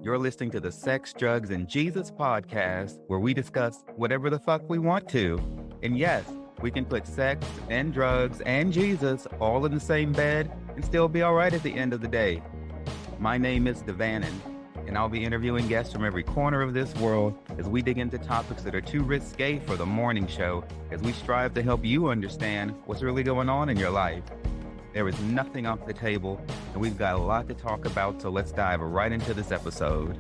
You're listening to the Sex, Drugs, and Jesus podcast, where we discuss whatever the fuck we want to. And yes, we can put sex and drugs and Jesus all in the same bed and still be all right at the end of the day. My name is Devanin, and I'll be interviewing guests from every corner of this world as we dig into topics that are too risque for the morning show, as we strive to help you understand what's really going on in your life. There is nothing off the table, and we've got a lot to talk about, so let's dive right into this episode.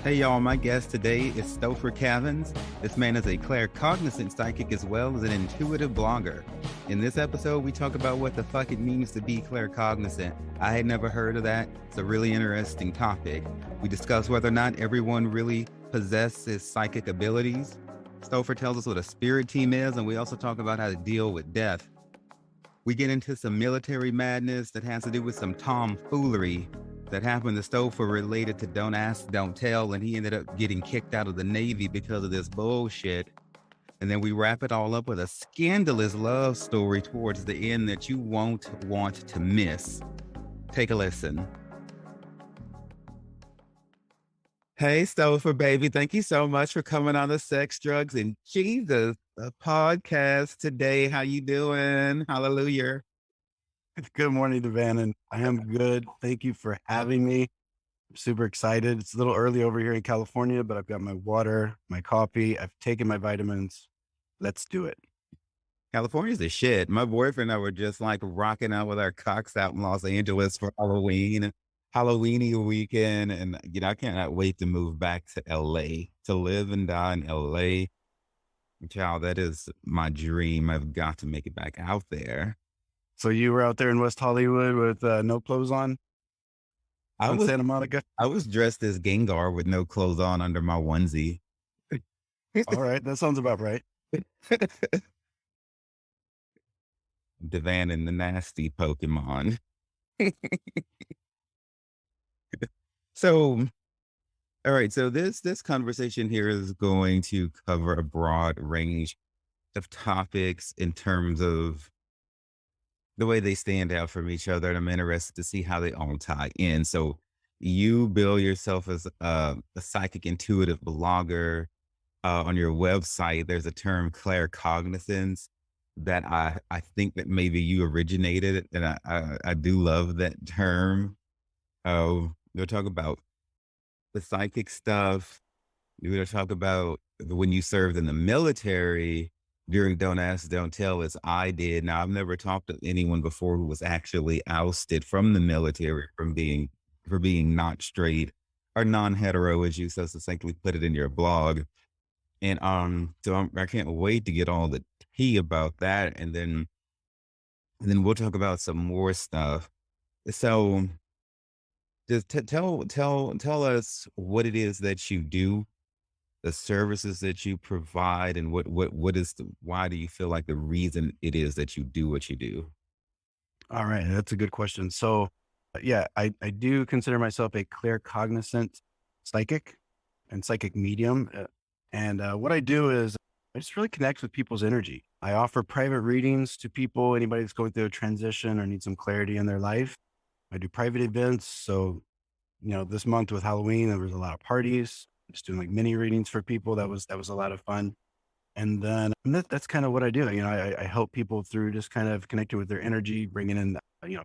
Hey y'all, my guest today is Stopher Cavins. This man is a Claircognizant psychic as well as an intuitive blogger. In this episode, we talk about what the fuck it means to be Claircognizant. I had never heard of that. It's a really interesting topic. We discuss whether or not everyone really possesses psychic abilities. Stopher tells us what a spirit team is, and we also talk about how to deal with death. We get into some military madness that has to do with some tomfoolery that happened to Stopher related to Don't Ask, Don't Tell, and he ended up getting kicked out of the Navy because of this bullshit. And then we wrap it all up with a scandalous love story towards the end that you won't want to miss. Take a listen. Hey, Stopher, baby. Thank you so much for coming on the Sex, Drugs, and Jesus podcast today. How you doing? Hallelujah. Good morning, Devanin. I am good. Thank you for having me. I'm super excited. It's a little early over here in California, but I've got my water, my coffee. I've taken my vitamins. Let's do it. California's the shit. My boyfriend and I were just like rocking out with our cocks out in Los Angeles for Halloweeny weekend. And, I cannot wait to move back to LA, to live and die in LA. Child, that is my dream. I've got to make it back out there. So you were out there in West Hollywood with no clothes on? Santa Monica? I was dressed as Gengar with no clothes on under my onesie. All right. That sounds about right. Devanin, the nasty Pokemon. So, all right. So this conversation here is going to cover a broad range of topics in terms of the way they stand out from each other. And I'm interested to see how they all tie in. So you bill yourself as a psychic intuitive blogger. On your website, there's a term Claircognizance that I think that maybe you originated it. And I do love that term. We'll talk about the psychic stuff. We'll talk about when you served in the military during Don't Ask, Don't Tell, as I did. Now, I've never talked to anyone before who was actually ousted from the military for being not straight or non-hetero, as you so succinctly put it in your blog. And so I can't wait to get all the tea about that. And then we'll talk about some more stuff. So just tell us what it is that you do, the services that you provide, and why do you feel like the reason it is that you do what you do? All right. That's a good question. So yeah, I do consider myself a claircognizant psychic and psychic medium. And what I do is I just really connect with people's energy. I offer private readings to people, anybody that's going through a transition or needs some clarity in their life. I do private events. So, this month with Halloween, there was a lot of parties, just doing like mini readings for people. That was a lot of fun. And then that's kind of what I do. I help people through just kind of connecting with their energy, bringing in,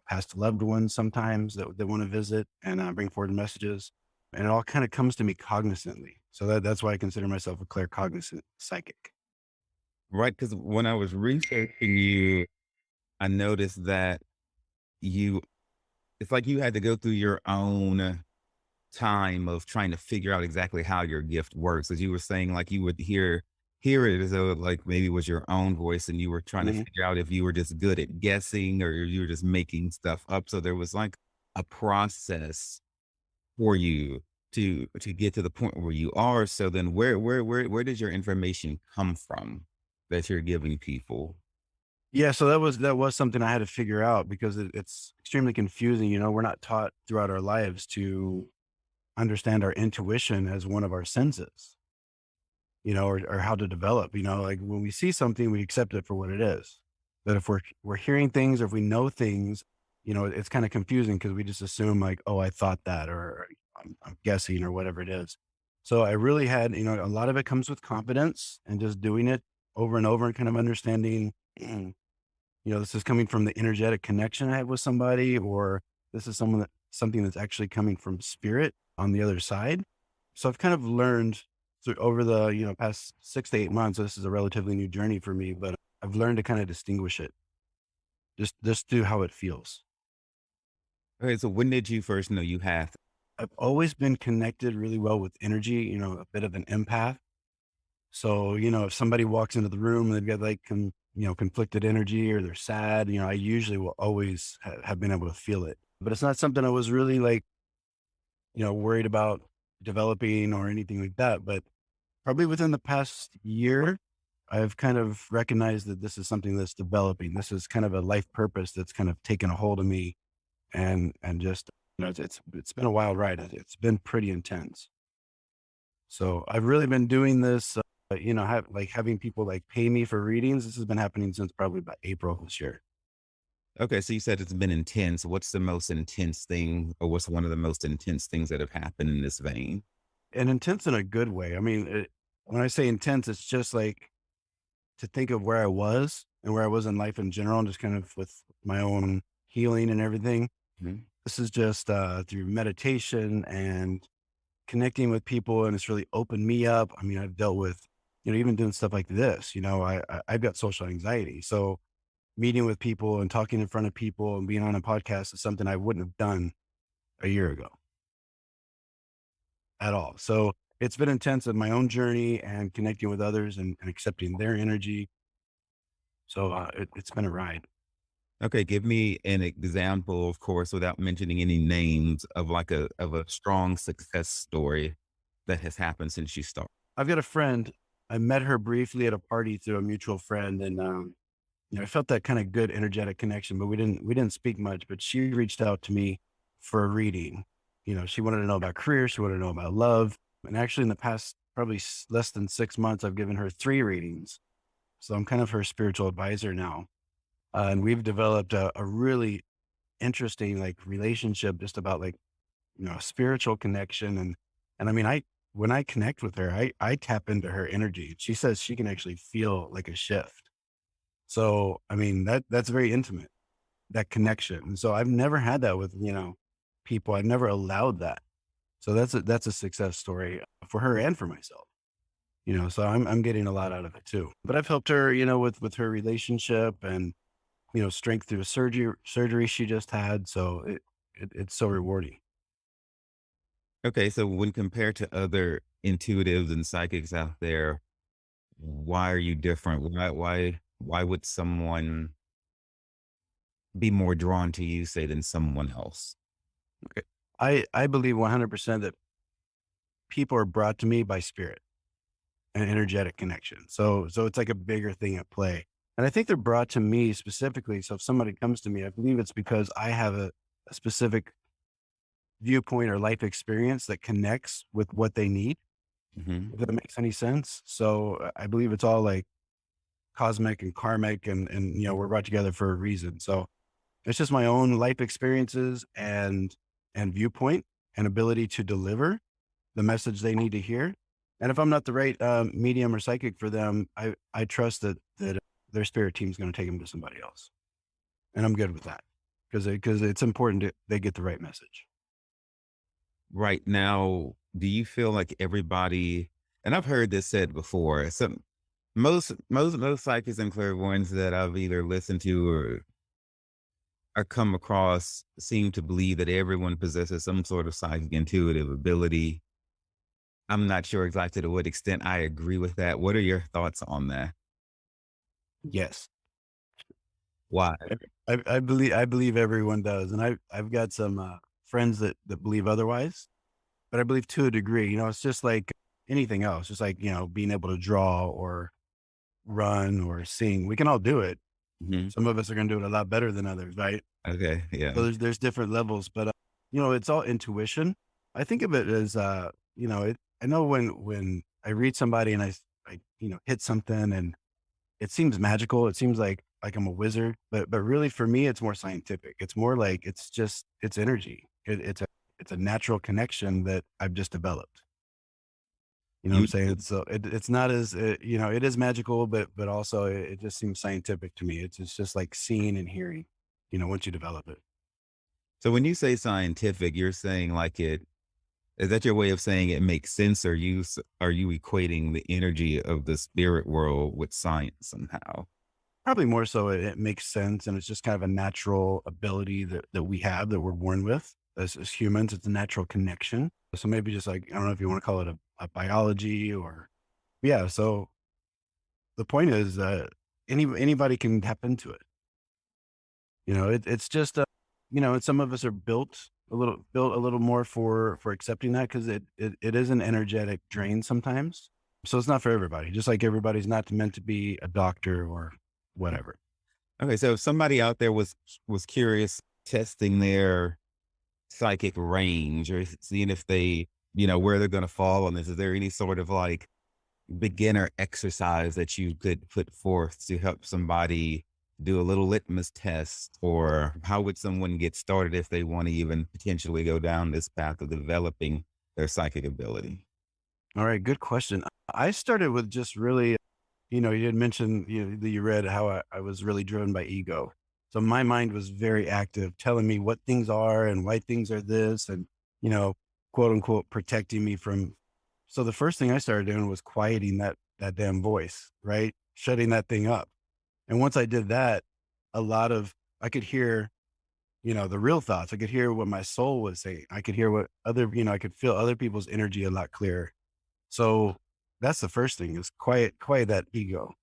past loved ones sometimes that want to visit and bring forward messages. And it all kind of comes to me cognizantly. So that's why I consider myself a claircognizant psychic. Right. Because when I was researching you, I noticed that it's like you had to go through your own time of trying to figure out exactly how your gift works. As you were saying, like you would hear it as though like maybe it was your own voice and you were trying to figure out if you were just good at guessing or you were just making stuff up. So there was like a process for you to get to the point where you are. So then where does your information come from that you're giving people? Yeah, so that was something I had to figure out because it's extremely confusing. We're not taught throughout our lives to understand our intuition as one of our senses, or how to develop. Like when we see something, we accept it for what it is. But if we're hearing things or if we know things it's kind of confusing because we just assume like, oh, I thought that, or I'm guessing, or whatever it is. So I really had, a lot of it comes with confidence and just doing it over and over and kind of understanding, this is coming from the energetic connection I have with somebody, or this is something that's actually coming from spirit on the other side. So I've kind of learned through over the, past 6 to 8 months. This is a relatively new journey for me, but I've learned to kind of distinguish it just through how it feels. Okay, so when did you first know you had? I've always been connected really well with energy, a bit of an empath. So, if somebody walks into the room and they've got like, conflicted energy, or they're sad, I usually will always have been able to feel it. But it's not something I was really like, worried about developing or anything like that. But probably within the past year, I've kind of recognized that this is something that's developing. This is kind of a life purpose that's kind of taken a hold of me, and just, it's been a wild ride. It's been pretty intense. So I've really been doing this, having people like pay me for readings. This has been happening since probably about April of this year. Okay, so you said it's been intense. What's the most intense thing, or what's one of the most intense things that have happened in this vein? And intense in a good way. I mean, when I say intense, it's just like to think of where I was and where I was in life in general, and just kind of with my own healing and everything. Mhm. This is just through meditation and connecting with people, and it's really opened me up. I mean, I've dealt with, even doing stuff like this, I've got social anxiety. So meeting with people and talking in front of people and being on a podcast is something I wouldn't have done a year ago at all. So it's been intense in my own journey and connecting with others, and accepting their energy. So it's been a ride. Okay, give me an example, of course, without mentioning any names of like a strong success story that has happened since you started. I've got a friend. I met her briefly at a party through a mutual friend, and I felt that kind of good energetic connection, but we didn't speak much. But she reached out to me for a reading. She wanted to know about career, she wanted to know about love, and actually, in the past probably less than 6 months, I've given her 3 readings. So I'm kind of her spiritual advisor now, and we've developed a really interesting like relationship, just about like, a spiritual connection. And I mean, I when I connect with her, I tap into her energy. She says she can actually feel like a shift. So, I mean, that's very intimate, that connection. And so I've never had that with, people. I've never allowed that. So that's a success story for her and for myself. So I'm getting a lot out of it too. But I've helped her, with her relationship, and, strength through a surgery she just had. So it's so rewarding. Okay, so when compared to other intuitives and psychics out there, why are you different? Why would someone be more drawn to you, say, than someone else? Okay. I believe 100% that people are brought to me by spirit and energetic connection. So it's like a bigger thing at play. And I think they're brought to me specifically. So if somebody comes to me, I believe it's because I have a specific viewpoint or life experience that connects with what they need, Mhm. if that makes any sense. So I believe it's all like cosmic and karmic, and we're brought together for a reason. So it's just my own life experiences and viewpoint and ability to deliver the message they need to hear. And if I'm not the right medium or psychic for them, I trust that their spirit team is going to take them to somebody else, and I'm good with that, because it's important they get the right message. Right now, do you feel like everybody, and I've heard this said before, some most psychics and clairvoyants that I've either listened to or come across seem to believe that everyone possesses some sort of psychic intuitive ability. I'm not sure exactly to what extent I agree with that. What are your thoughts on that? Yes, Why? I believe everyone does, and I've got some friends that believe otherwise, but I believe to a degree. It's just like anything else, just like being able to draw or run or sing. We can all do it. Mhm. Some of us are going to do it a lot better than others, right? Okay, yeah. So there's different levels, but it's all intuition. I think of it as I know when I read somebody and I hit something and it seems magical. It seems like like I'm a wizard, but really for me, it's more scientific. It's more like it's energy. It's a natural connection that I've just developed. You know what I'm You saying? So it's not as it is magical, but also it just seems scientific to me. It's just like seeing and hearing. Once you develop it. so when you say scientific, you're saying like it is that your way of saying it makes sense? Or are you equating the energy of the spirit world with science somehow? Probably more so it makes sense, and it's just kind of a natural ability that we have that we're born with as humans. It's a natural connection. So maybe just like, I don't know if you want to call it a biology or yeah. So the point is that anybody can tap into it. It's just and some of us are built a little more for accepting that because it is an energetic drain sometimes. So it's not for everybody. Just like everybody's not meant to be a doctor or whatever. Okay, so if somebody out there was curious, testing their psychic range or seeing if they, where they're going to fall on this, is there any sort of like beginner exercise that you could put forth to help somebody do a little litmus test? Or how would someone get started if they want to even potentially go down this path of developing their psychic ability? All right, good question. I started with just really, you had mentioned that you read how I was really driven by ego. So my mind was very active, telling me what things are and why things are this, and you know, quote unquote, protecting me from. So the first thing I started doing was quieting that damn voice, right, shutting that thing up. And once I did that, a lot of I could hear, the real thoughts. I could hear what my soul was saying. I could hear what I could feel other people's energy a lot clearer. So that's the first thing is quiet that ego,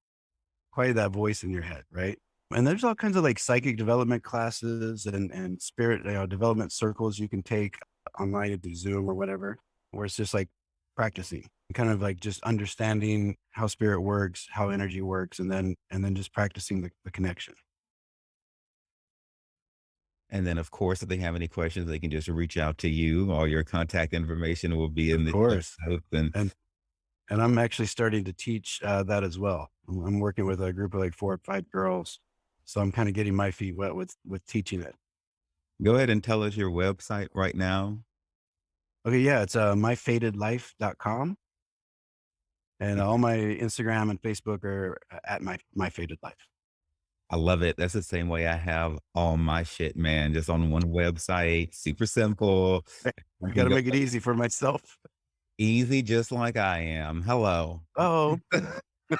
quiet that voice in your head, right? And there's all kinds of like psychic development classes and spirit development circles you can take online through Zoom or whatever, where it's just like practicing, kind of like just understanding how spirit works, how energy works, and then just practicing the connection. And then, of course, if they have any questions, they can just reach out to you. All your contact information will be Of in the show course. notes. And And and I'm actually starting to teach that as well. I'm working with a group of like 4 or 5 girls, so I'm kind of getting my feet wet with teaching it. go ahead and tell us your website right now. Okay, yeah, it's myfadedlife.com, and all my Instagram and Facebook are at my faded life. I love it. That's the same way I have all my shit, man. Just on one website, super simple. I You got can to go make it easy for myself. easy, just like I am. Hello. Oh,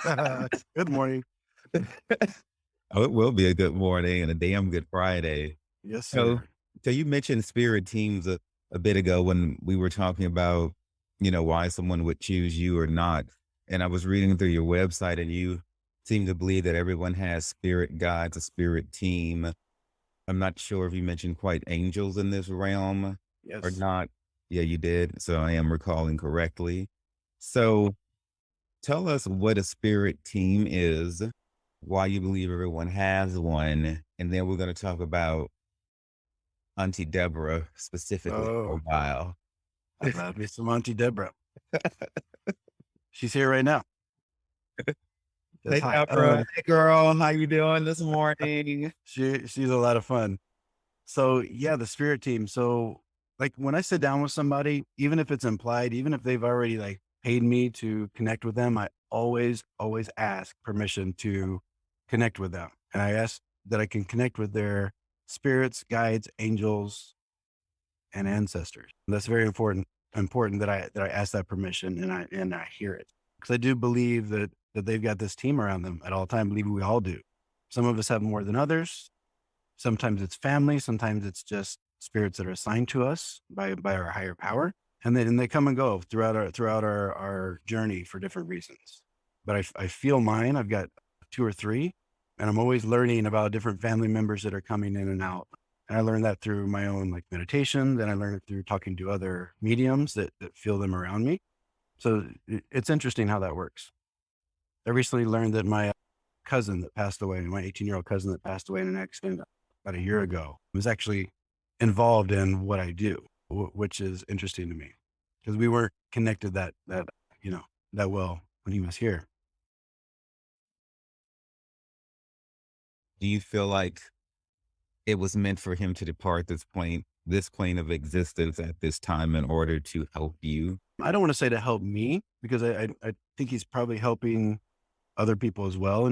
good morning. Oh, it will be a good morning and a damn good Friday. Yes, So, sir. so you mentioned spirit teams a bit ago when we were talking about, why someone would choose you or not. And I was reading through your website and you seem to believe that everyone has spirit guides, a spirit team. I'm not sure if you mentioned quite angels in this realm or Yes. not. Yeah, you did. So I am recalling correctly. So tell us what a spirit team is, why you believe everyone has one, and then we're going to talk about Auntie Deborah specifically for a Oh, while. I love me some Auntie Deborah. She's here right now. Yes, Hey, hi. Deborah. Hey, girl. How you doing this morning? She's a lot of fun. So yeah, the spirit team. So like when I sit down with somebody, even if it's implied, even if they've already like paid me to connect with them, I always ask permission to connect with them. And I ask that I can connect with their spirits, guides, angels, and ancestors. And that's very important that I ask that permission and I hear it. Because I do believe that they've got this team around them at all time. I believe we all do. Some of us have more than others. Sometimes it's family, sometimes it's just spirits that are assigned to us by our higher power. And they come and go throughout our journey for different reasons. But I feel mine. I've got 2 or 3, and I'm always learning about different family members that are coming in and out. And I learned that through my own like meditation. Then I learned it through talking to other mediums that feel them around me. So it's interesting how that works. I recently learned that my cousin that passed away, my 18-year-old cousin that passed away in an accident about a year ago, was actually involved in what I do, which is interesting to me because we weren't connected you know, that well when he was here. Do you feel like it was meant for him to depart this plane of existence at this time in order to help you? I don't want to say to help me because I think he's probably helping other people as well.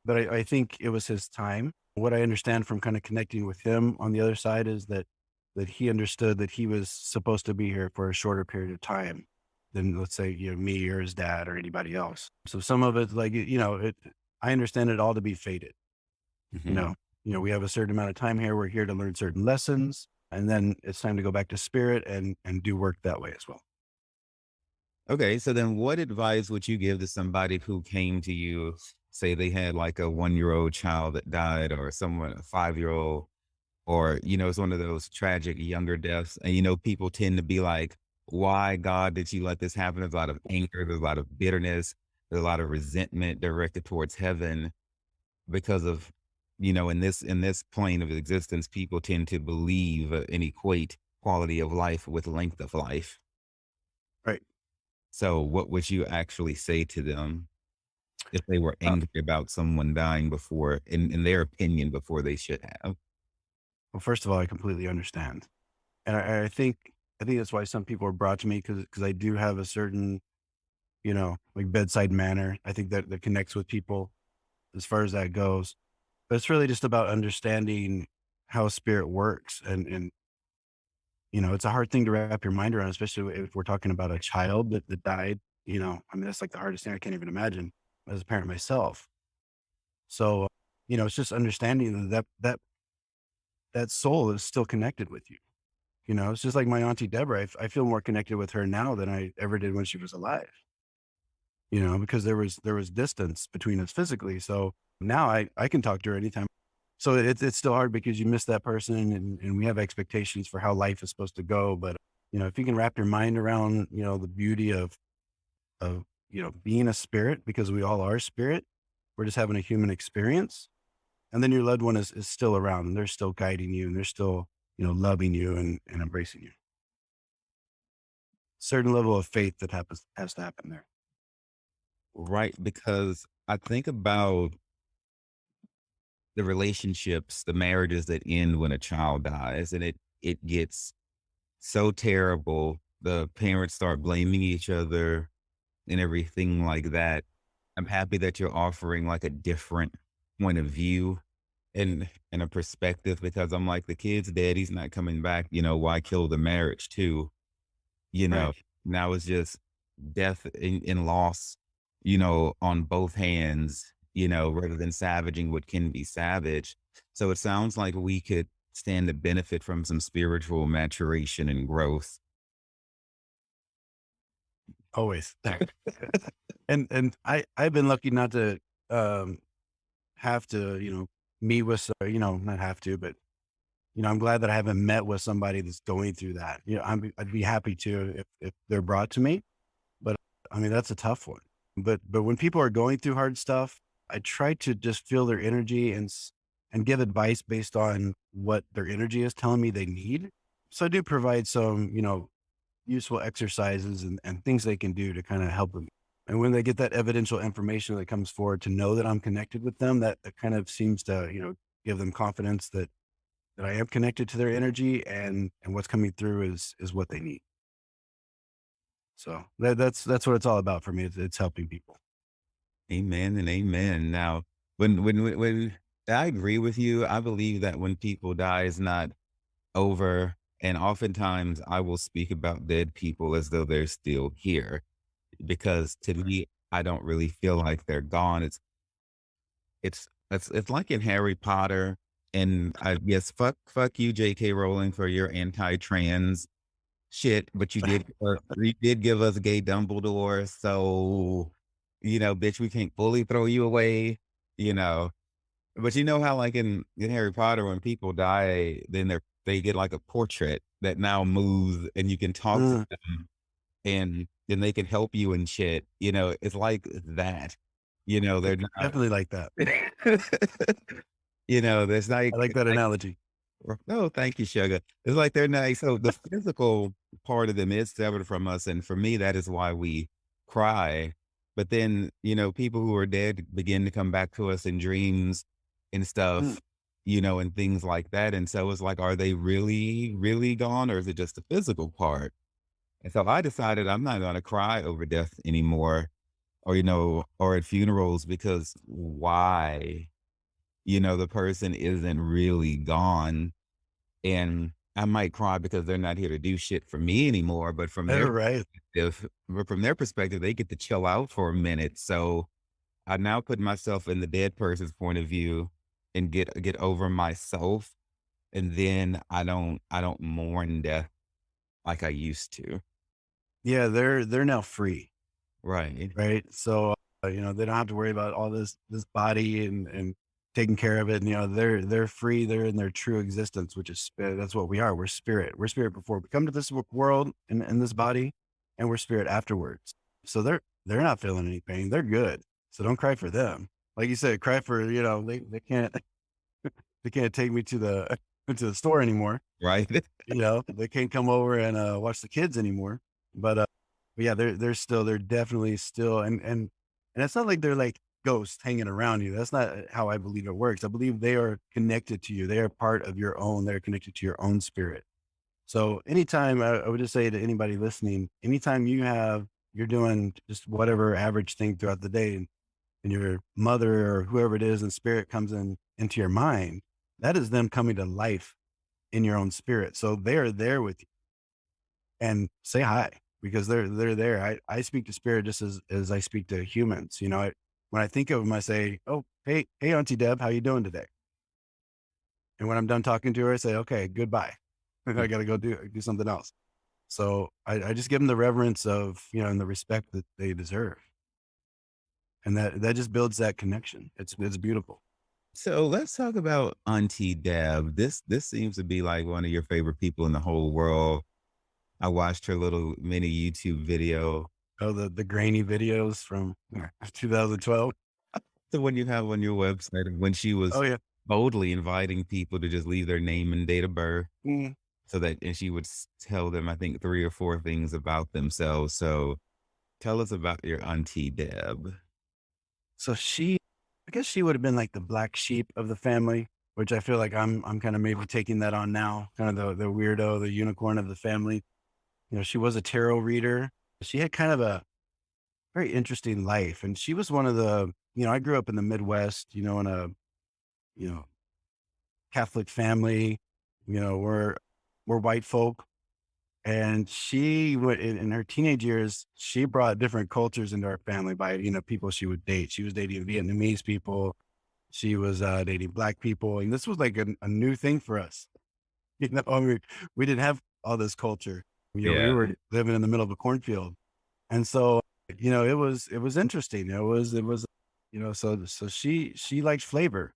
But I think it was his time. What I understand from kind of connecting with him on the other side is that he understood that he was supposed to be here for a shorter period of time than, let's say, me or his dad or anybody else. So some of it, like, I understand it all to be fated. You Mhm. know, we have a certain amount of time here. We're here to learn certain lessons, and then it's time to go back to spirit and do work that way as well. Okay, so then what advice would you give to somebody who came to you, say they had like a 1-year-old child that died or someone, a 5-year-old, or, it's one of those tragic younger deaths. And, people tend to be like, why, God, did you let this happen? There's a lot of anger, there's a lot of bitterness, there's a lot of resentment directed towards heaven because of, in this plane of existence, people tend to believe and equate quality of life with length of life. Right. So what would you actually say to them if they were Uh, angry about someone dying before, in their opinion, before they should have? well, first of all, I completely understand. And I think that's why some people are brought to me because I do have a certain, like bedside manner. I think that connects with people as far as that goes. But it's really just about understanding how spirit works. And it's a hard thing to wrap your mind around, especially if we're talking about a child that died. I mean, that's like the hardest thing I can't even imagine as a parent myself. So, it's just understanding that soul is still connected with you. It's just like my auntie Deborah. I feel more connected with her now than I ever did when she was alive, because there was distance between us physically. So now I can talk to her anytime. So it's still hard because you miss that person and we have expectations for how life is supposed to go. But, if you can wrap your mind around, the beauty of being a spirit, because we all are spirit, we're just having a human experience. And then your loved one is still around and they're still guiding you and they're still, loving you and embracing you. Certain level of faith that has to happen there. Right, because I think about the relationships, the marriages that end when a child dies, and it gets so terrible. The parents start blaming each other and everything like that. I'm happy that you're offering like a different point of view and a perspective because I'm like the kid's dead, he's not coming back. Why kill the marriage too? You know, Right. now it's just death and loss, on both hands, rather than savaging what can be savage. So it sounds like we could stand to benefit from some spiritual maturation and growth. Always. And I've been lucky not to, um, have to, meet with, not have to, but, I'm glad that I haven't met with somebody that's going through that. I'd be happy to if they're brought to me, but I mean, that's a tough one. But when people are going through hard stuff, I try to just feel their energy and give advice based on what their energy is telling me they need. So I do provide some, useful exercises and things they can do to kind of help them. And when they get that evidential information that comes forward to know that I'm connected with them, that kind of seems to, give them confidence that I am connected to their energy and what's coming through is what they need. So that's what it's all about for me. It's helping people. Amen and amen. Now, when I agree with you, I believe that when people die is not over, and oftentimes I will speak about dead people as though they're still here because to me, I don't really feel like they're gone. It's like in Harry Potter, and I guess fuck you, J.K. Rowling, for your anti-trans shit, but you did give us gay Dumbledore, so, bitch, we can't fully throw you away, you know? But you know how, like, in Harry Potter, when people die, then they get, like, a portrait that now moves, and you can talk to Mm, them, and then they can help you and shit, It's like that. They're not definitely like that. there's not I like that like analogy. no, thank you, sugar. It's like they're nice. So the physical part of them is severed from us, and for me, that is why we cry. But then, people who are dead begin to come back to us in dreams, and Mm. stuff, and things like that. And so it's like, are they really, really gone, or is it just the physical part? And so I decided I'm not going to cry over death anymore, or, or at funerals, because why? The person isn't really gone. And I might cry because they're not here to do shit for me anymore. But from their Right. perspective, they get to chill out for a minute. So I now put myself in the dead person's point of view and get over myself. And then I don't mourn death like I used to. Yeah, they're now free, Right. right? So, they don't have to worry about all this body and taking care of it. And, they're free. They're in their true existence, which is spirit. That's what we are. We're spirit. We're spirit before we come to this world in this body, and we're spirit afterwards. So they're not feeling any pain. They're good. So don't cry for them. Like you said, cry for they can't they can't take me to the to the store anymore. Right. They can't come over and, watch the kids anymore. But yeah, they're definitely still and it's not like they're like ghosts hanging around you. That's not how I believe it works. I believe they are connected to you. They are part of your own. They're connected to your own spirit. So anytime I would just say to anybody listening, anytime you're doing just whatever average thing throughout the day and your mother or whoever it is in spirit comes into your mind, that is them coming to life in your own spirit. So they're there with you and say hi because they're there. I speak to spirit just as I speak to humans. When I think of them, I say, "Oh, hey, Auntie Deb, how you doing today?" And when I'm done talking to her, I say, "Okay, goodbye. I got to go do something else." So I just give them the reverence of and the respect that they deserve, and that just builds that connection. It's beautiful. So let's talk about Auntie Deb. This seems to be like one of your favorite people in the whole world. I watched her little mini YouTube video, Oh, the grainy videos from 2012. the one you have on your website, of when she Oh was yeah. boldly inviting people to just leave their name and date of birth, Mm. and she would tell them, I think, 3 or 4 things about themselves. So tell us about your Auntie Deb. So I guess she would have been like the black sheep of the family, which I feel like I'm kind of maybe taking that on now, kind of the weirdo, the unicorn of the family. She was a tarot reader. She had kind of a very interesting life, and she was one of I grew up in the Midwest, in a you know Catholic family. We're white folk, and she would in her teenage years, she brought different cultures into our family by people she would date. She was dating Vietnamese people. She was, dating black people, and this was like a new thing for us. We didn't have all this culture. We Yeah. were living in the middle of a cornfield, and so, it was interesting. So she liked flavor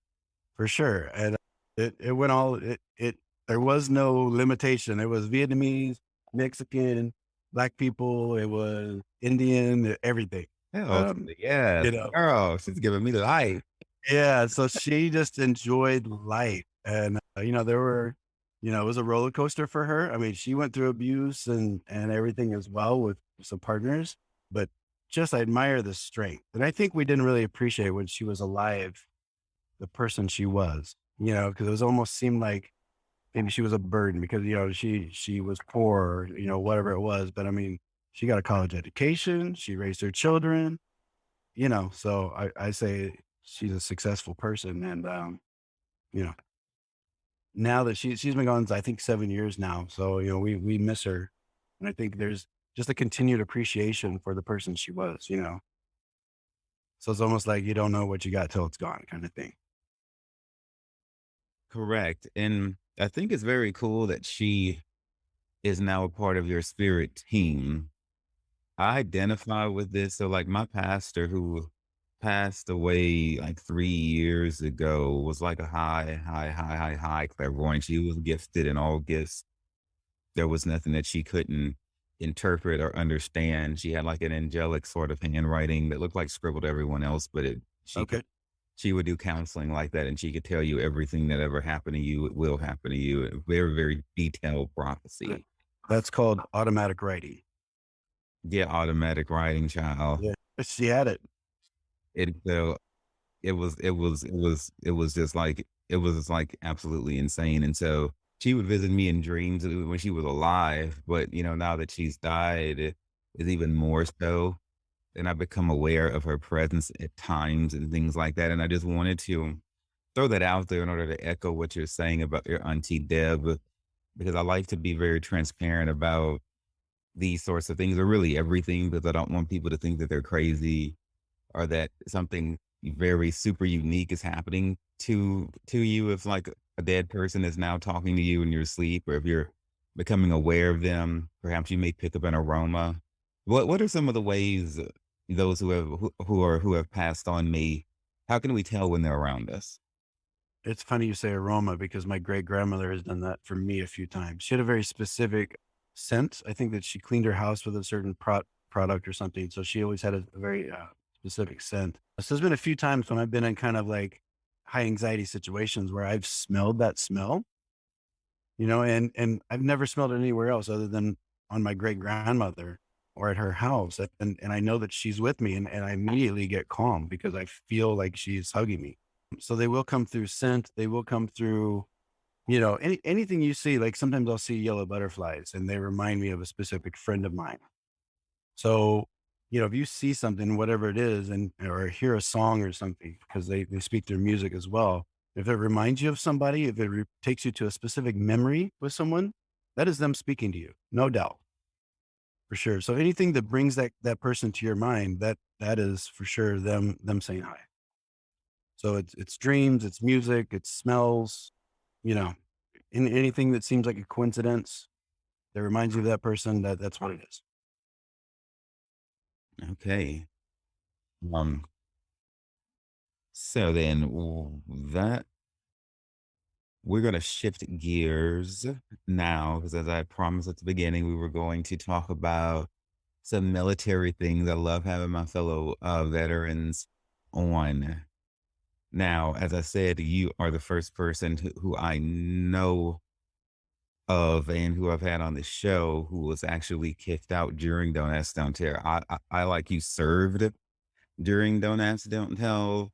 for sure, and it went all it there was no limitation. It was Vietnamese, Mexican, black people, it was Indian, everything. Hell, Um, yes, you know girl, she's giving me life. Yeah, so she just enjoyed life, and, it was a roller coaster for her. I mean, she went through abuse and everything as well with some partners, but just I admire the strength, and I think we didn't really appreciate when she was alive, the person she was, because it was almost seemed like maybe she was a burden because, she was poor, or, whatever it was, but I mean, she got a college education, she raised her children, so I say she's a successful person. And, you know, now that she's been gone, I think 7 years now. So, we miss her. And I think there's just a continued appreciation for the person she was. So it's almost like you don't know what you got till it's gone kind of thing. Correct, and I think it's very cool that she is now a part of your spirit team. I identify with this. So, like, my pastor who passed away like 3 years ago was like a high clairvoyant. She was gifted in all gifts. There was nothing that she couldn't interpret or understand. She had like an angelic sort of handwriting that looked like scribbled everyone else, but Okay. she would do counseling like that, and she could tell you everything that ever happened to you, it will happen to you. Very, very detailed Right. prophecy. That's called automatic writing. Yeah, automatic writing, child. Yeah. She had it. And so it was just like it was just like absolutely insane. And so she would visit me in dreams when she was alive, but now that she's died, it is even more so. And I've become aware of her presence at times and things like that. And I just wanted to throw that out there in order to echo what you're saying about your auntie Deb, because I like to be very transparent about these sorts of things, or really everything, because I don't want people to think that they're crazy or that something very super unique is happening to you. If like a dead person is now talking to you in your sleep, or if you're becoming aware of them, perhaps you may pick up an aroma. What are some of the ways those who have passed on may how can we tell when they're around us? It's funny you say aroma because my great grandmother has done that for me a few times. She had a very specific scent. I think that she cleaned her house with a certain product or something. So she always had a very specific scent. So there's been a few times when I've been in kind of like high anxiety situations where I've smelled that smell, and I've never smelled it anywhere else other than on my great grandmother or at her house. And I know that she's with me, and I immediately get calm because I feel like she's hugging me. So they will come through scent. They will come through, anything you see. Like sometimes I'll see yellow butterflies and they remind me of a specific friend of mine. So, if you see something, whatever it is, and or hear a song or something, because they speak their music as well. If it reminds you of somebody, if it takes you to a specific memory with someone, that is them speaking to you, no doubt, for sure. So anything that brings that person to your mind, that is for sure them saying hi. So it's dreams, it's music, it's smells, you know, anything that seems like a coincidence that reminds you of that person, that's what it is. Okay. Um, so then that we're going to shift gears now, because as I promised at the beginning, we were going to talk about some military things. I love having my fellow veterans on. Now, as I said, you are the first person who I know of and who I've had on the show who was actually kicked out during Don't Ask, Don't Tell. I like you served during Don't Ask, Don't Tell.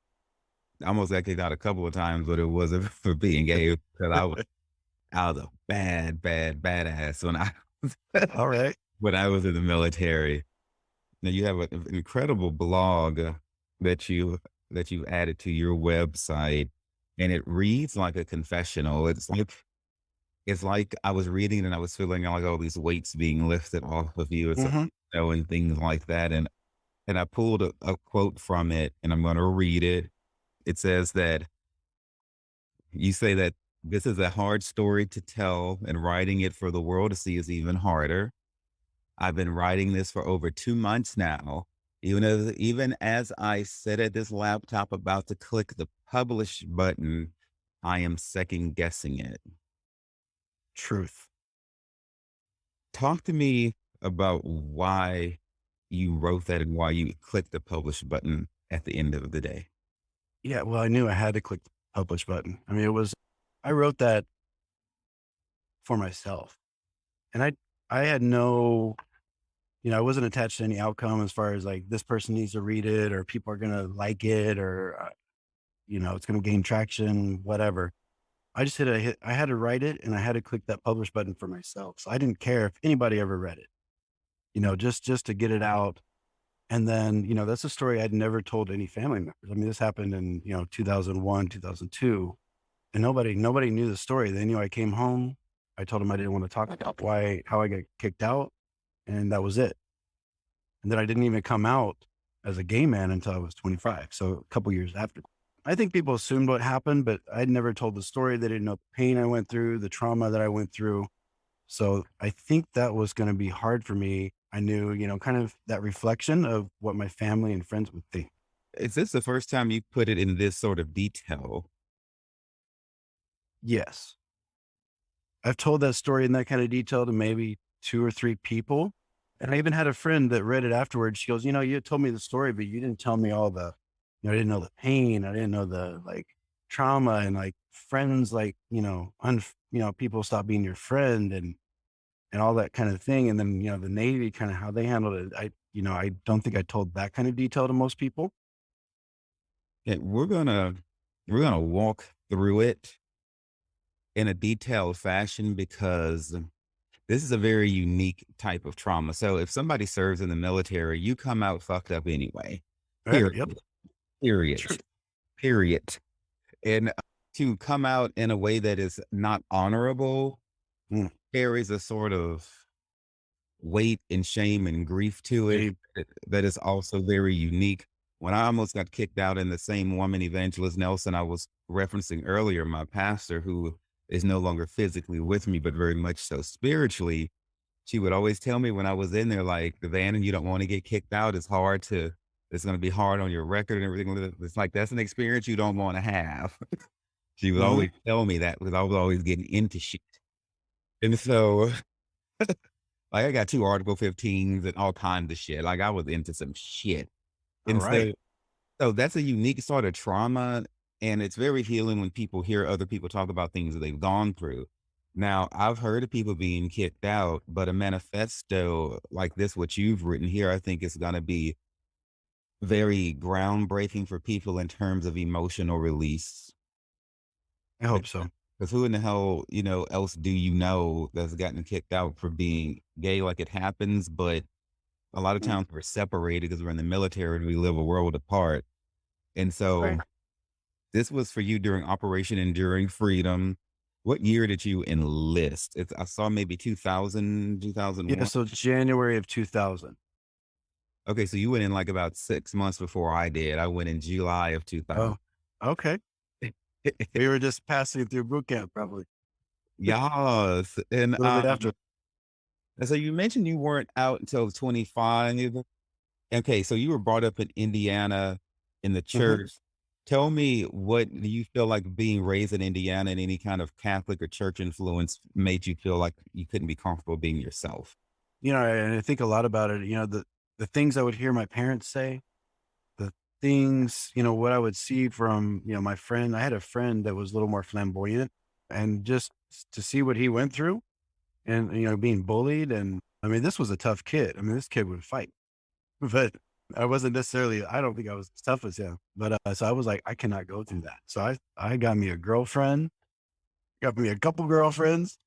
I almost got kicked out a couple of times, but it wasn't for being gay because I was a badass when I All right. when I was in the military. Now you have an incredible blog that you that you've added to your website, and it reads like a confessional. It's like I was reading and I was feeling like all these weights being lifted off of you, Mhm. and things like that. And I pulled a quote from it, and I'm going to read it. It says that you say that this is a hard story to tell, and writing it for the world to see is even harder. I've been writing this for over 2 months now. Even as I sit at this laptop about to click the publish button, I am second guessing it. Truth. Talk to me about why you wrote that and why you clicked the publish button at the end of the day. Yeah, well, I knew I had to click the publish button. I mean, I wrote that for myself, and I had no, I wasn't attached to any outcome as far as like this person needs to read it or people are gonna like it or it's gonna gain traction, whatever. I just I had to write it and I had to click that publish button for myself. So I didn't care if anybody ever read it, just to get it out. And then, that's a story I'd never told any family members. I mean, this happened in, 2001, 2002, and nobody knew the story. They knew I came home. I told them I didn't want to talk about how I got kicked out, and that was it. And then I didn't even come out as a gay man until I was 25. So a couple years after. I think people assumed what happened, but I'd never told the story. They didn't know the pain I went through, the trauma that I went through. So I think that was going to be hard for me. I knew, kind of that reflection of what my family and friends would think. Is this the first time you put it in this sort of detail? Yes. I've told that story in that kind of detail to maybe two or three people. And I even had a friend that read it afterwards. She goes, you told me the story, but you didn't tell me all the, I didn't know the pain. I didn't know the like trauma and like friends, like, people stop being your friend and all that kind of thing. And then, the Navy, kind of how they handled it. I don't think I told that kind of detail to most people. And we're gonna walk through it in a detailed fashion because this is a very unique type of trauma. So if somebody serves in the military, you come out fucked up anyway. Period. Yep. Period. True. Period. And to come out in a way that is not honorable Mm. carries a sort of weight and shame and grief to it They- that is also very unique. When I almost got kicked out in the same woman, Evangelist Nelson, I was referencing earlier, my pastor, who is no longer physically with me, but very much so spiritually, she would always tell me when I was in there, like, "Van, and you don't want to get kicked out. It's going to be hard on your record and everything." It's like, that's an experience you don't want to have. She would Mhm. always tell me that because I was always getting into shit. And so, like, I got 2 Article 15s and all kinds of shit. Like, I was into some shit. All And right. so that's a unique sort of trauma, and it's very healing when people hear other people talk about things that they've gone through. Now, I've heard of people being kicked out, but a manifesto like this, what you've written here, I think is gonna be very groundbreaking for people in terms of emotional release. I hope so. Because who in the hell, else do you know that's gotten kicked out for being gay? Like, it happens, but a lot of Mm. times we're separated because we're in the military and we live a world apart. And so Right. this was for you during Operation Enduring Freedom. What year did you enlist? I saw maybe 2000, Yeah. 2001. So January of 2000. Okay, so you went in like about 6 months before I did. I went in July of 2000. Oh, okay. We were just passing through boot camp, probably Yes, and, a little bit after. so you mentioned you weren't out until 25. Okay, so you were brought up in Indiana in the Mhm. church. Tell me, what do you feel like being raised in Indiana and any kind of Catholic or church influence made you feel like you couldn't be comfortable being yourself? And I think a lot about it. The things I would hear my parents say, the things, what I would see from, my friend. I had a friend that was a little more flamboyant, and just to see what he went through, and being bullied, and I mean, this was a tough kid. I mean, this kid would fight, but I wasn't necessarily. I don't think I was as tough as him, but so I was like, I cannot go through that. So I got me a girlfriend, got me a couple girlfriends,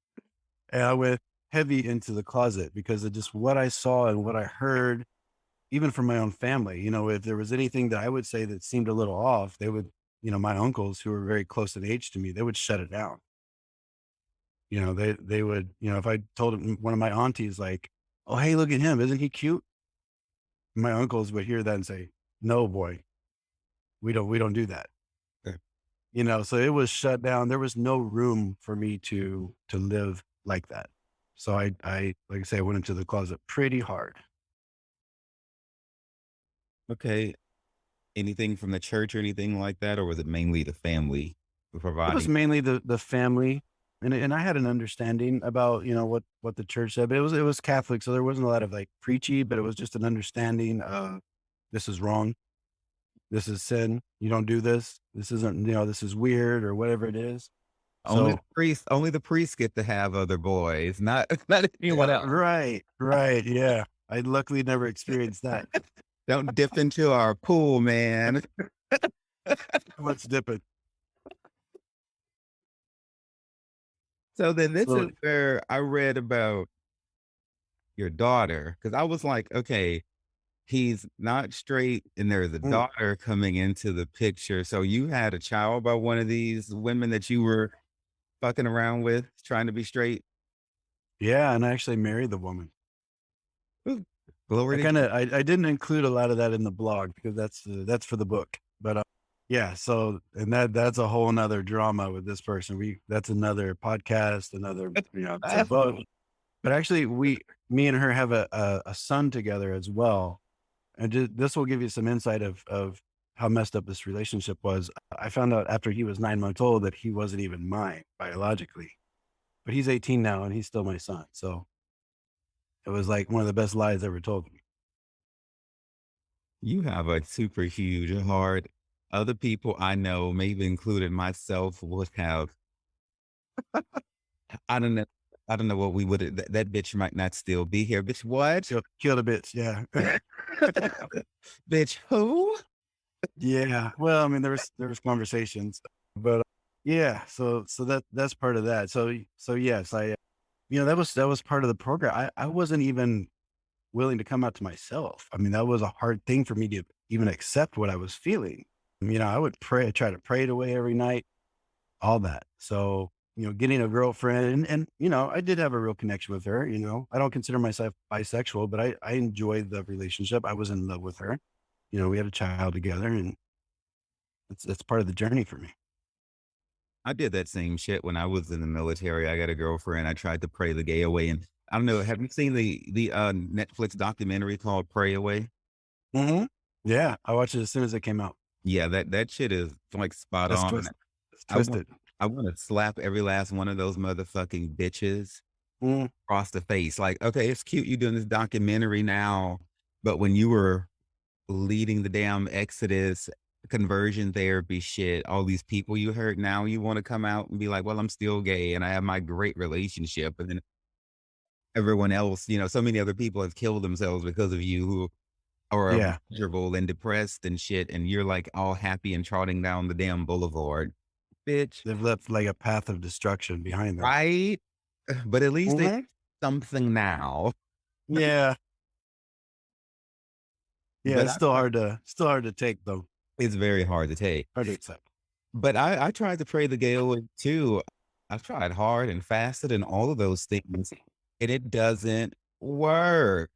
and I went heavy into the closet because of just what I saw and what I heard, even from my own family. If there was anything that I would say that seemed a little off, they would, my uncles who were very close in age to me, they would shut it down. They would, if I told one of my aunties like, "Oh, hey, look at him. Isn't he cute?" My uncles would hear that and say, "No, boy, we don't do that." Eh, So it was shut down. There was no room for me to live like that. So I like I say, I went into the closet pretty hard. Okay, anything from the church or anything like that, or was it mainly the family It was providing? mainly the family, and I had an understanding about, what the church said, but it was Catholic, so there wasn't a lot of, like, preachy, but it was just an understanding of, "This is wrong. This is sin. You don't do this. This isn't, this is weird," or whatever it is. So Only the priests get to have other boys, not not anyone yeah, else. right, yeah. I luckily never experienced that. Don't dip into our pool, man. Much different. So then this So is where I read about your daughter, because I was like, "Okay, he's not straight, and there's a mm, daughter coming into the picture." So you had a child by one of these women that you were fucking around with, trying to be straight? yeah, and I actually married the woman. Ooh, glory I to kinda I didn't include a lot of that in the blog because that's for the book, but, yeah, so and that's a whole whole 'nother drama with this person. That's another podcast, another, it's a God. book, but actually me and her have a son together as well, and this will give you some insight of how messed up this relationship was. I found out after he was 9 months old that he wasn't even mine biologically, but he's 18 now, and he's still my son, so it was, like, one of the best lies ever told me. You have a super huge heart. Other people I know, maybe included myself, would have I don't know I don't know what we would that bitch might not still be here. "Bitch, what? Kill the bitch, yeah. Bitch, who?" Yeah. Well, I mean, there was conversations, but yeah. So that's part of that. So yes, that was part of the program. I wasn't even willing to come out to myself. I mean, that was a hard thing for me to even accept what I was feeling. I would pray, try to pray it away every night, all that. So, getting a girlfriend and I did have a real connection with her. I don't consider myself bisexual, but I enjoyed the relationship. I was in love with her. We had a child together and it's part of the journey for me. I did that same shit when I was in the military. I got a girlfriend. I tried to pray the gay away, and I don't know. Have you seen the Netflix documentary called "Pray Away"? Mhm. Yeah, I watched it as soon as it came out. Yeah, that shit is like spot That's on. it's I want twisted. I want to slap every last one of those motherfucking bitches Mm, across the face. Like, okay, it's cute you doing this documentary now, but when you were leading the damn Exodus conversion therapy shit, all these people you hurt, now you want to come out and be like, well, I'm still gay and I have my great relationship. And then everyone else, so many other people have killed themselves because of you who are yeah, miserable and depressed and shit. And you're like all happy and trotting down the damn boulevard. Bitch, they've left like a path of destruction behind them. right? But at least they Mhm. something now. Yeah, yeah, But it's still hard to take though, it's very hard to take. hard to accept. But I tried to pray the Gale way too. I've tried hard and fasted and all of those things, and it doesn't work.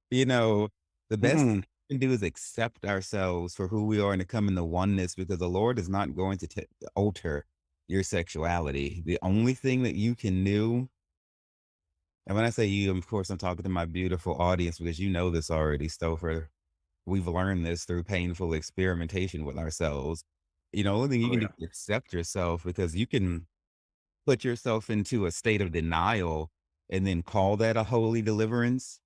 You know, the best thing Mm-mm. we can do is accept ourselves for who we are and to come in the oneness because the Lord is not going to alter your sexuality. The only thing that you can do, and when I say you, of course, I'm talking to my beautiful audience because you know this already, Stopher. We've learned this through painful experimentation with ourselves. Only thing you Oh, can do yeah. is accept yourself because you can put yourself into a state of denial and then call that a holy deliverance.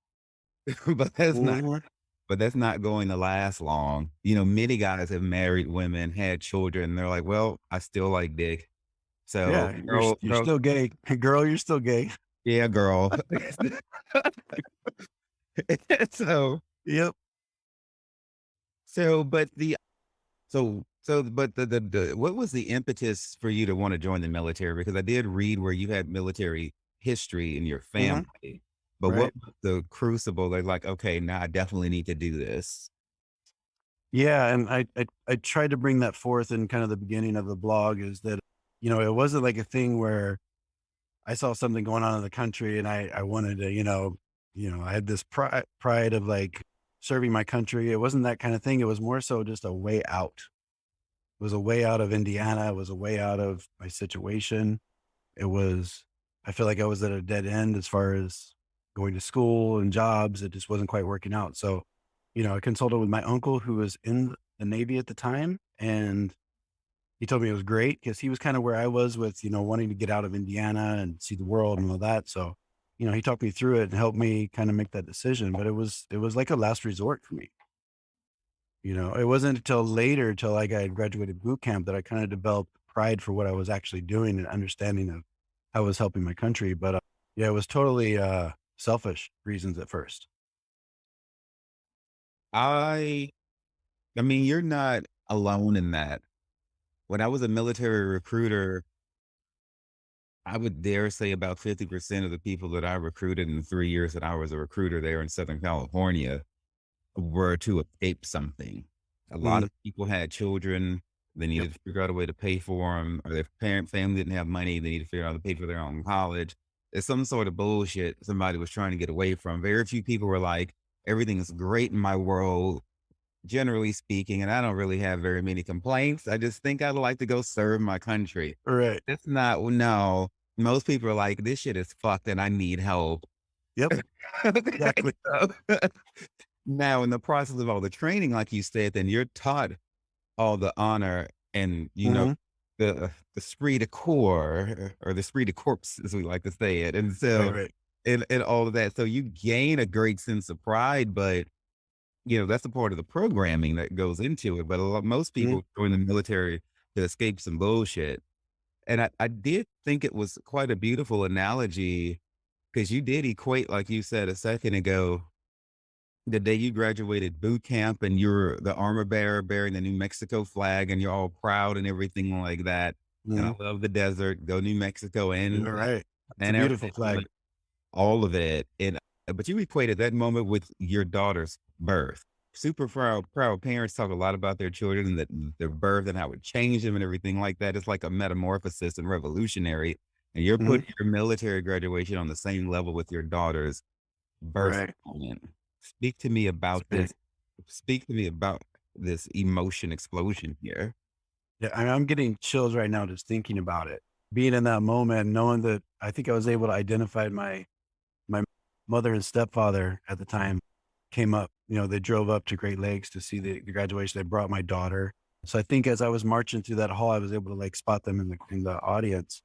but that's not Mhm. but that's not going to last long. Many guys have married women, had children, and they're like, well, I still like dick. So Yeah, you're girl, still gay. Girl, you're still gay. yeah, girl. so Yep. so but the So, but the what was the impetus for you to wanna join the military? Because I did read where you had military history in your Mhm. family, but what Right. was the crucible that like, "Okay, now I definitely need to do this." Yeah, and I tried to bring that forth in kind of the beginning of the blog is that, it wasn't like a thing where I saw something going on in the country and I wanted to, I had this pride of like serving my country. It wasn't that kind of thing. It was more so just a way out. It was a way out of Indiana. It was a way out of my situation. It was I feel like I was at a dead end as far as going to school and jobs. It just wasn't quite working out. So, I consulted with my uncle who was in the Navy at the time, and he told me it was great because he was kind of where I was with, wanting to get out of Indiana and see the world and all that. So, he talked me through it and helped me kind of make that decision. But it was like a last resort for me. It wasn't until later, till like I had graduated boot camp that I kind of developed pride for what I was actually doing and understanding of how I was helping my country. But yeah, it was totally selfish reasons at first. I I mean, you're not alone in that. When I was a military recruiter, I would dare say about 50% of the people that I recruited in the 3 years that I was a recruiter there in Southern California were to escape something. A lot Mm, of people had children. They yep. needed to figure out a way to pay for them, or their family didn't have money. They needed to figure out how to pay for their own college. It's some sort of bullshit somebody was trying to get away from. Very few people were like, everything is great in my world, generally speaking, and I don't really have very many complaints. I just think I'd like to go serve my country. Right. That's not, no. Most people are like, this shit is fucked and I need help. Yep. Exactly. So now, in the process of all the training, like you said, then you're taught all the honor and, Hmm. the esprit de corps or the esprit de corps, as we like to say it. And Right. so, Right. and all of that. So you gain a great sense of pride, but, that's a part of the programming that goes into it. But most Hmm. people join the military to escape some bullshit. And I did think it was quite a beautiful analogy because you did equate, like you said a second ago, the day you graduated boot camp and you're the armor bearer bearing the New Mexico flag and you're all proud and everything like that. And I Mhm. love the desert, go New Mexico You're right. It's a and beautiful everything, flag. all of it. And but you equated that moment with your daughter's birth. Super proud parents talk a lot about their children and that their birth and how it changed them and everything like that. It's like a metamorphosis and revolutionary. And you're Mhm. putting your military graduation on the same level with your daughter's birth Right. moment. Speak to me It's about big. this. Speak to me about this emotion explosion here. Yeah, I'm getting chills right now just thinking about it. Being in that moment, knowing that I think I was able to identify my mother and stepfather at the time came up. They drove up to Great Lakes to see the graduation. They brought my daughter. So I think as I was marching through that hall, I was able to like spot them in the audience.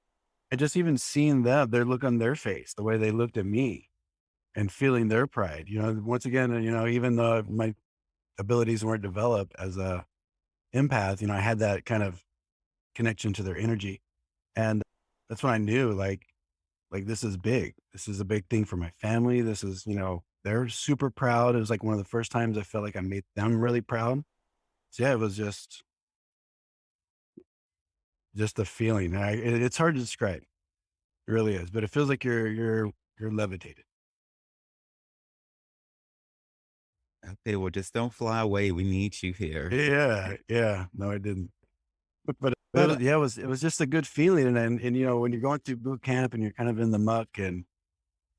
And just even seeing them, their look on their face, the way they looked at me and feeling their pride. Once again, even though my abilities weren't developed as a empath, I had that kind of connection to their energy. And that's when I knew like this is big. This is a big thing for my family. This is, they're super proud. It was like one of the first times I felt like I made them really proud. So yeah, it was just a feeling. It's hard to describe. It really is, but it feels like you're levitated. Okay, well, just don't fly away. We need you here. Yeah, yeah. No, I didn't. But it But was, yeah, it was just a good feeling. And when you're going through boot camp and you're kind of in the muck and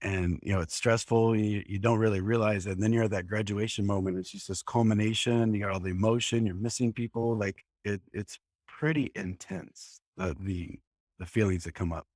it's stressful, you don't really realize it. And then you're at that graduation moment. It's just this culmination. You got all the emotion. You're missing people. Like it's pretty intense. The feelings that come up.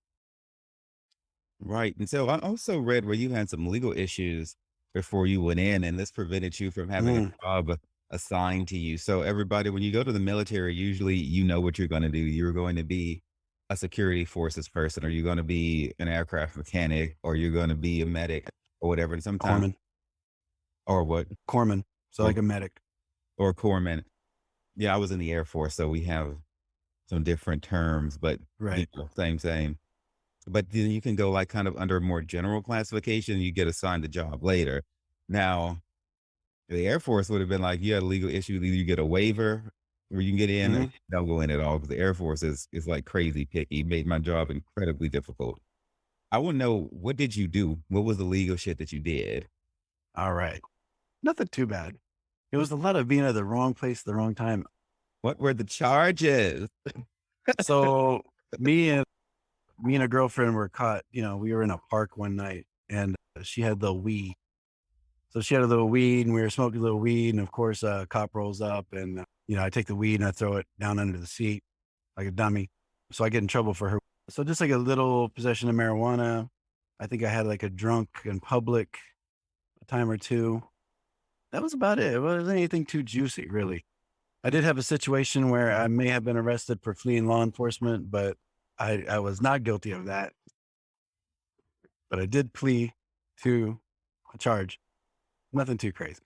right. And so I also read where you had some legal issues before you went in, and this prevented you from having a Mm, job assigned to you. So everybody, when you go to the military, usually you know what you're going to do. You're going to be a security forces person, or you're going to be an aircraft mechanic, or you're going to be a medic, or whatever. And sometimes, corpsman, or what, corpsman. So or like a medic, or corpsman. Yeah, I was in the Air Force, so we have some different terms, but right? same. But then you can go like kind of under a more general classification, you get assigned a job later. Now, the Air Force would have been like, you had a legal issue, either you get a waiver where you can get in or you Hmm. don't go in at all. Because the Air Force is like crazy picky, made my job incredibly difficult. I want to know, what did you do? What was the legal shit that you did? All right, nothing too bad. It was a lot of being at the wrong place at the wrong time. What were the charges? So me and me and a girlfriend were caught. We were in a park one night, and she had the weed. So she had a little weed, and we were smoking a little weed, and of course, a cop rolls up, and I take the weed and I throw it down under the seat like a dummy. So I get in trouble for her. So just like a little possession of marijuana. I think I had like a drunk in public a time or two. That was about it. It wasn't anything too juicy, really. I did have a situation where I may have been arrested for fleeing law enforcement, but I was not guilty of that. But I did plea to a charge. Nothing too crazy.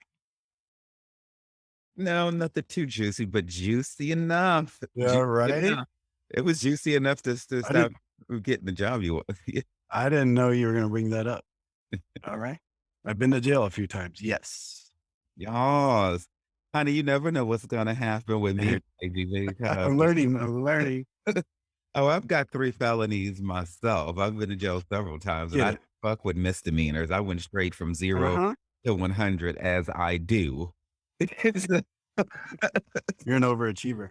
No, nothing too juicy, but juicy enough. Yeah, Juicy right? enough. It was juicy enough to I stop didn't you getting the job you want. I didn't know you were gonna bring that up. All right. I've been to jail a few times. Yes. Yas. Honey, you never know what's gonna happen with me, baby, because I'm learning. I'm learning. oh, I've got 3 felonies myself. I've been to jail several times, and Get I it. didn't fuck with misdemeanors. I went straight from 0 Uh-huh. to 100 as I do. It's You're an overachiever.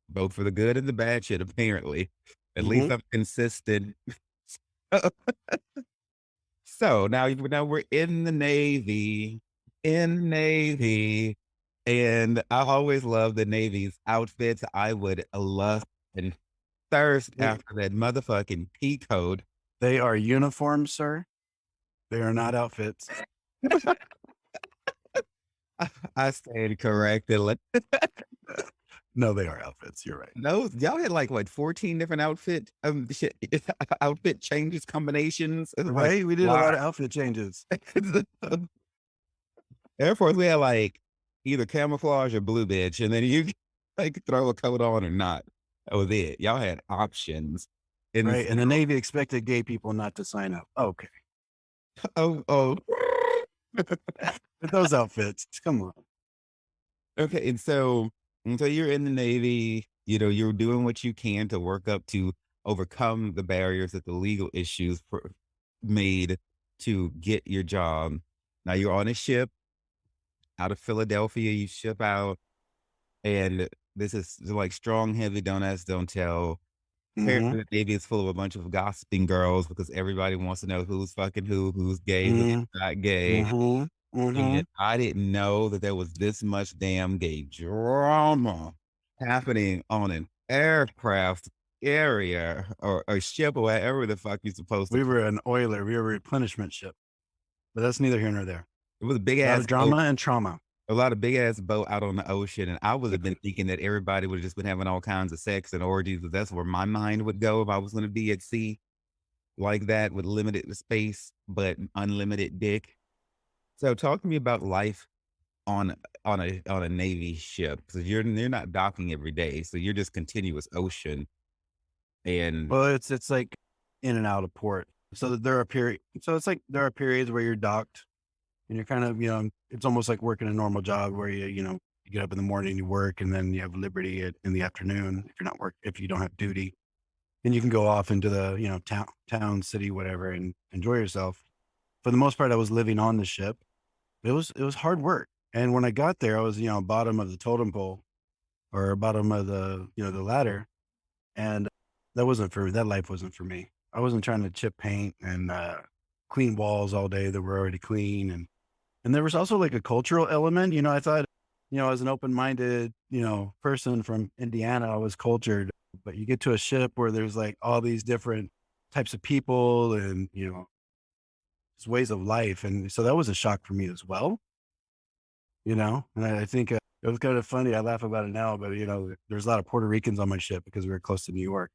both for the good and the bad shit, apparently. At least Mhm. I'm consistent. So now we're in the Navy, and I always loved the Navy's outfits. I would lust and thirst They after that motherfucking P code. they are uniforms, sir. They are not outfits. I stand corrected. No, they are outfits. You're right. No, y'all had like what 14 different shit, outfit changes combinations. It was like Right? We did a why? lot of outfit changes. Air Force, we had like either camouflage or blue bitch, and then you like throw a coat on or not. That was it. Y'all had options. And Right, and the Navy expected gay people not to sign up. Okay. oh, With those outfits, come on. Okay, and so you're in the Navy, you're doing what you can to work up to overcome the barriers that the legal issues made to get your job. Now you're on a ship out of Philadelphia, you ship out, and this is like strong, heavy, don't ask, don't tell. Mhm, Apparently, the Navy is full of a bunch of gossiping girls because everybody wants to know who's fucking who's gay, who's mhm, not gay. mhm, And mhm. I didn't know that there was this much damn gay drama happening on an aircraft carrier or ship or wherever the fuck you're supposed to We fly. were an oiler, we were a replenishment ship, but that's neither here nor there. It was a big A lot ass of boat, drama and trauma. a lot of big ass boat out on the ocean, and I would have been thinking that everybody would have just been having all kinds of sex and orgies, 'cause that's where my mind would go if I was gonna be at sea like that with limited space, but unlimited dick. So talk to me about life on on a Navy ship, because you're not docking every day, so you're just continuous ocean, and Well, it's like in and out of port. So there are it's like there are periods where you're docked and you're kind of, it's almost like working a normal job where you get up in the morning, you work, and then you have liberty in the afternoon if you're not if you don't have duty. And you can go off into the, town, city, whatever, and enjoy yourself. For the most part, I was living on the ship. It was hard work. And when I got there, I was, bottom of the totem pole or bottom of the ladder. And that life wasn't for me. I wasn't trying to chip paint and clean walls all day that were already clean. And there was also like a cultural element. I thought, as an open-minded, person from Indiana, I was cultured, but you get to a ship where there's like all these different types of people and, just ways of life. And so that was a shock for me as well, and I think it was kind of funny. I laugh about it now, but there's a lot of Puerto Ricans on my ship because we were close to New York.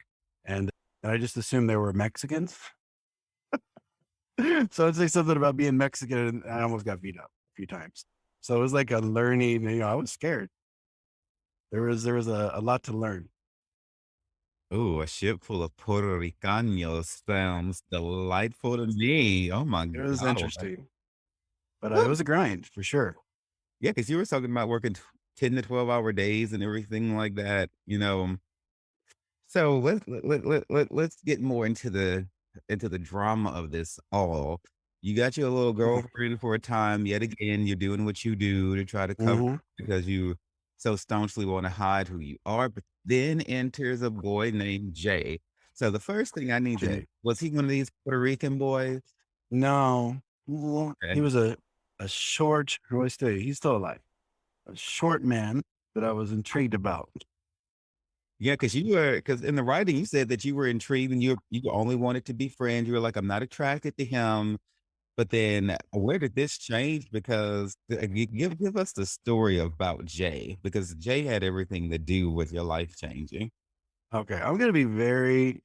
And I just assumed they were Mexicans. So I'd say something about being Mexican and I almost got beat up a few times. So it was like a learning, I was scared. There was a lot to learn. ooh, a ship full of Puerto Ricanos sounds delightful to me. Oh my It was god. interesting, but it Woo! was a grind for sure. Yeah, because you were talking about working 10 to 12-hour days and everything like that. So let's get more into the drama of this all. You got your little Mhm, girlfriend for a time. Yet again, you're doing what you do to try to cover mhm. because you so staunchly want to hide who you are. But then enters a boy named Jay. So the first thing I need to Jay. was he one of these Puerto Rican boys? No, well, he Okay. was a short. Who do I say? He's still alive. A short man that I was intrigued about. Yeah, because in the writing you said that you were intrigued and you only wanted to be friends. You were like, I'm not attracted to him. But then where did this change? Because give us the story about Jay, because Jay had everything to do with your life changing. Okay, I'm gonna be very.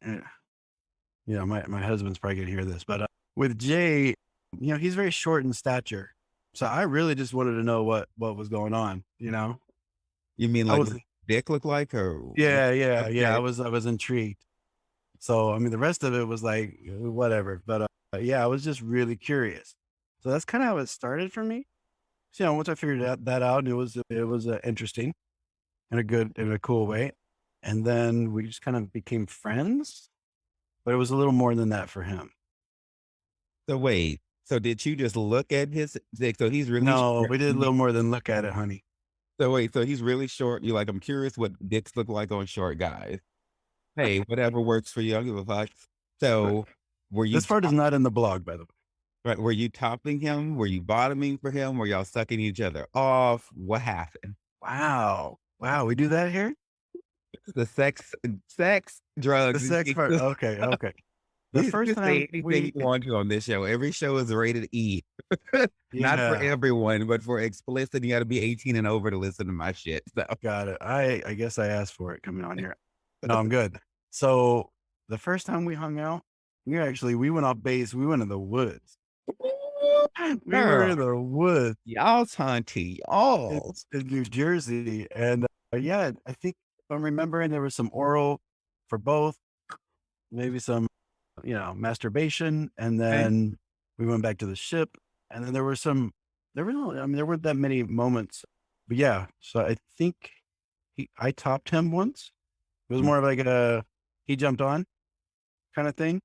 My husband's probably gonna hear this, but with Jay, he's very short in stature, so I really just wanted to know what was going on. You mean I like was, what dick look like or what? yeah, yeah, yeah. I Okay. was I was intrigued. So I mean, the rest of it was like whatever, but yeah, I was just really curious. So that's kind of how it started for me. So, once I figured that out, it was interesting in a cool way, and then we just kind of became friends. But it was a little more than that for him. So wait, so did you just look at his dick? So he's really No, short. we did a little more than look at it, honey. So wait, so he's really short. You're like, I'm curious what dicks look like on short guys. Hey, whatever works for you. I don't give a fuck. But So were you this part is not in the blog, by the way. right, were you topping him? Were you bottoming for him? Were y'all sucking each other off? What happened? Wow. Wow, we do that here? The sex, The drugs, and sex part. Okay, okay. The you first can say time anything we you want to on this show. Every show is rated E. Not for yeah, everyone, but for explicit, you gotta be 18 and over to listen to my shit, so got it. I guess I asked for it coming on here. No, I'm good. So, the first time we hung out, we went off base, we went in the woods. We were girl, in the woods y'all's hunty, in y'all's. in New Jersey, and, yeah, I think if I'm remembering, there was some oral for both, maybe some, masturbation, and Okay. then we went back to the ship, and then there was some there were no, I mean, there weren't that many moments, but yeah. So I think I topped him once. It was Mm, more of like a he jumped on kind of thing.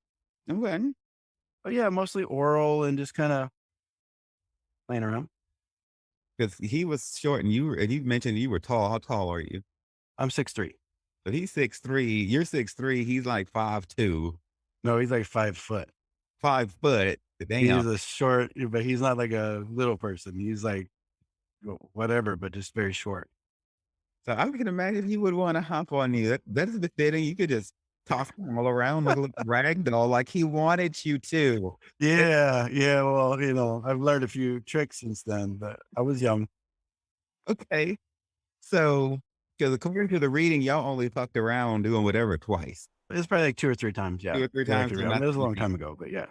okay. But yeah, mostly oral and just kind of playing around. Because he was short and you mentioned you were tall. How tall are you? I'm 6'3". But he's 6'3", you're 6'3", he's like 5'2", No, he's like 5 foot. 5 foot. Damn. He's a short, but he's not like a little person. He's like whatever, but just very short. So I can imagine he would wanna hop on you. That is befitting. You could just toss him all around like a little rag doll, like he wanted you to. It Yeah, yeah. Well, I've learned a few tricks since then, but I was young. okay. So, because according to the reading, y'all only fucked around doing whatever twice. It was probably like 2 or 3 times. 2 Yeah, or 3 to times, actually, but I mean, not it was a long 3. time ago, but yeah.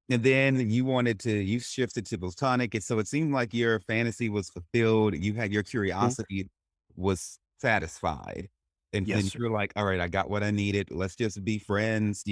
And then you shifted to platonic, and so it seemed like your fantasy was fulfilled. You had your Mhm. curiosity was satisfied. And Yes, then sir. you're like, all right, I got what I needed. Let's just be friends,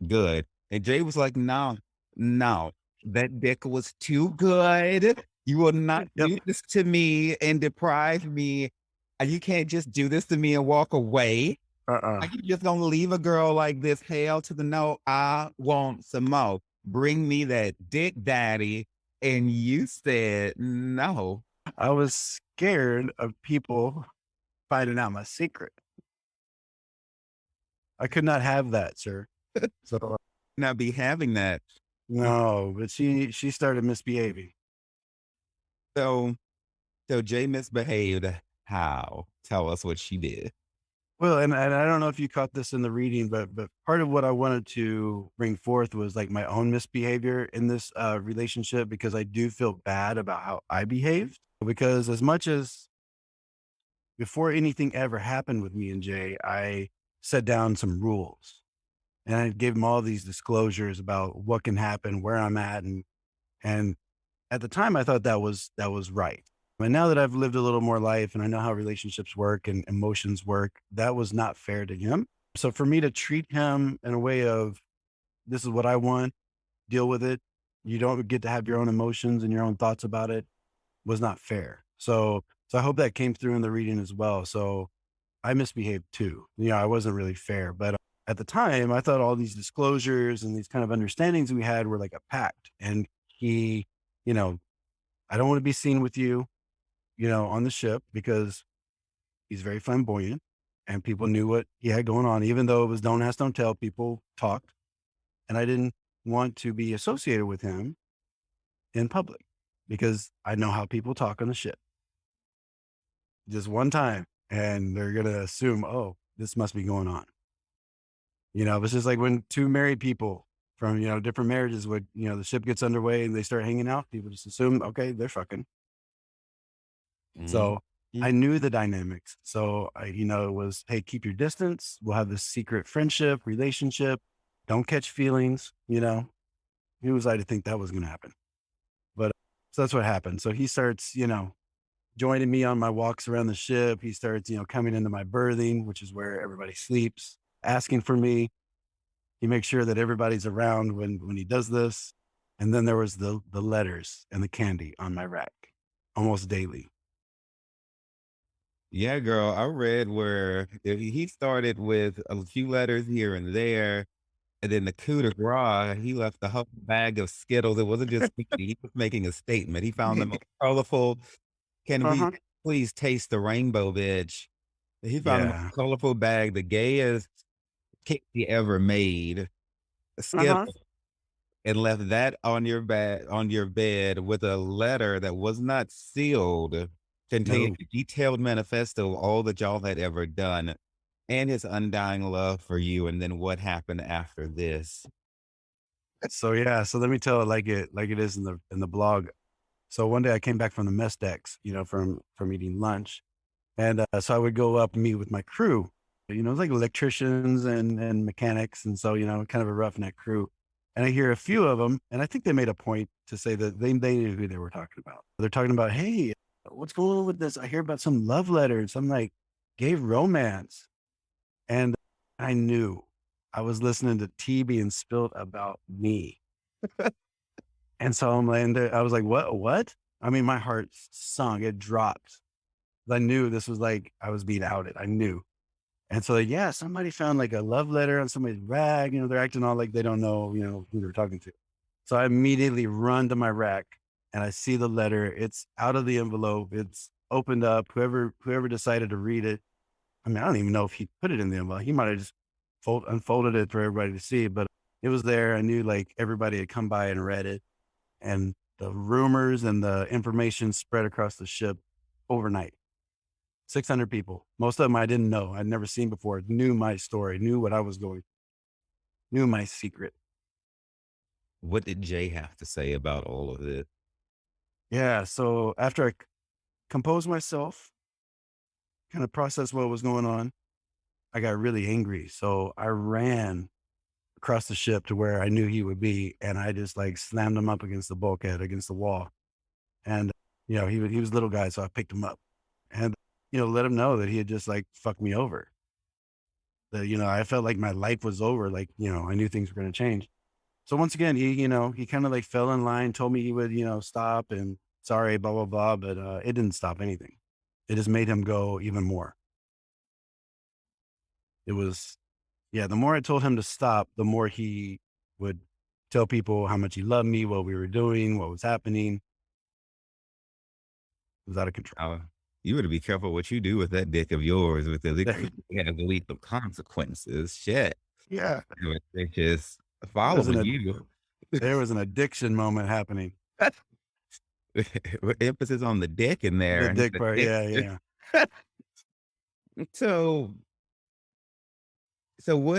good. And Jay was like, no, no, that dick was too good. You will not Yep. do this to me and deprive me. And you can't just do this to me and walk away. Uh-uh. Like, you just gonna leave a girl like this? Hell to the no. I want some more. Bring me that dick daddy. And you said no. I was scared of people finding out my secret. I could not have that, sir. So, Not be having that. no, but she started misbehaving. So so Jay misbehaved. How? Tell us what she did. Well, and I don't know if you caught this in the reading, but part of what I wanted to bring forth was like my own misbehavior in this relationship because I do feel bad about how I behaved. Because as much as before anything ever happened with me and Jay, I set down some rules and I gave him all these disclosures about what can happen, where I'm at, and at the time I thought that was right. But now that I've lived a little more life and I know how relationships work and emotions work, that was not fair to him. So for me to treat him in a way of this is what I want, deal with it. You don't get to have your own emotions and your own thoughts about it was not fair. So I hope that came through in the reading as well. So I misbehaved too. I wasn't really fair, but at the time I thought all these disclosures and these kind of understandings we had were like a pact. And he, you know, I don't want to be seen with you, on the ship because he's very flamboyant and people knew what he had going on, even though it was don't ask, don't tell, people talked. And I didn't want to be associated with him in public because I know how people talk on the ship just one time and they're going to assume, oh, this must be going on. It's just like when two married people from, different marriages would, the ship gets underway and they start hanging out, people just assume, okay, they're fucking. Mhm. So I knew the dynamics. So it was, hey, keep your distance. We'll have this secret friendship, relationship. Don't catch feelings. Who was I to think that was going to happen? But so that's what happened. So he starts, joining me on my walks around the ship. He starts, coming into my berthing, which is where everybody sleeps, asking for me. He makes sure that everybody's around when he does this. And then there was the letters and the candy on my rack almost daily. Yeah, girl. I read where he started with a few letters here and there. And then the coup de grace, he left the whole bag of Skittles. It wasn't just candy, he was making a statement. He found the most colorful, "Can we Uh-huh. please taste the rainbow, bitch?" He found the most Yeah. colorful bag, the gayest cake he ever made, a Uh-huh. Skittle, and left that on your bed with a letter that was not sealed, containing No. a detailed manifesto of all that y'all had ever done, and his undying love for you, and then what happened after this. So yeah, so let me tell it like it is in the blog. So one day I came back from the mess decks, from eating lunch. And so I would go up and meet with my crew. It's like electricians and mechanics. And so, kind of a roughneck crew. And I hear a few of them, and I think they made a point to say that they knew who they were talking about. They're talking about, hey, what's going on with this? I hear about some love letters. I'm like, gay romance. And I knew I was listening to tea being spilled about me. And so I'm like, and I was like, what? What? I mean, my heart sunk, it dropped. I knew this was like, I was being outed. I knew. And so, yeah, somebody found like a love letter on somebody's rag. They're acting all like they don't know, who they're talking to. So I immediately run to my rack and I see the letter. It's out of the envelope. It's opened up. Whoever decided to read it. I mean, I don't even know if he put it in the envelope. He might have just unfolded it for everybody to see, but it was there. I knew like everybody had come by and read it, and the rumors and the information spread across the ship overnight. 600 people. Most of them I didn't know. I'd never seen before. Knew my story. Knew what I was going. Knew my secret. What did Jay have to say about all of this? Yeah. So after I composed myself, kind of processed what was going on, I got really angry. So I ran across the ship to where I knew he would be, and I just like slammed him up against the bulkhead, against the wall. And he was a little guy, so I picked him up and let him know that he had just like fucked me over. That I felt like my life was over. Like I knew things were going to change. So once again, he kind of like fell in line, told me he would stop and sorry, blah blah blah, but it didn't stop anything. It just made him go even more. It was, yeah, the more I told him to stop, the more he would tell people how much he loved me, what we were doing, what was happening. It was out of control. You better be careful what you do with that dick of yours because it could have lethal consequences. Shit. Yeah. They just There was following an, you. there was an addiction moment happening. With emphasis on the dick in The there. dick part. Yeah. Yeah. So, so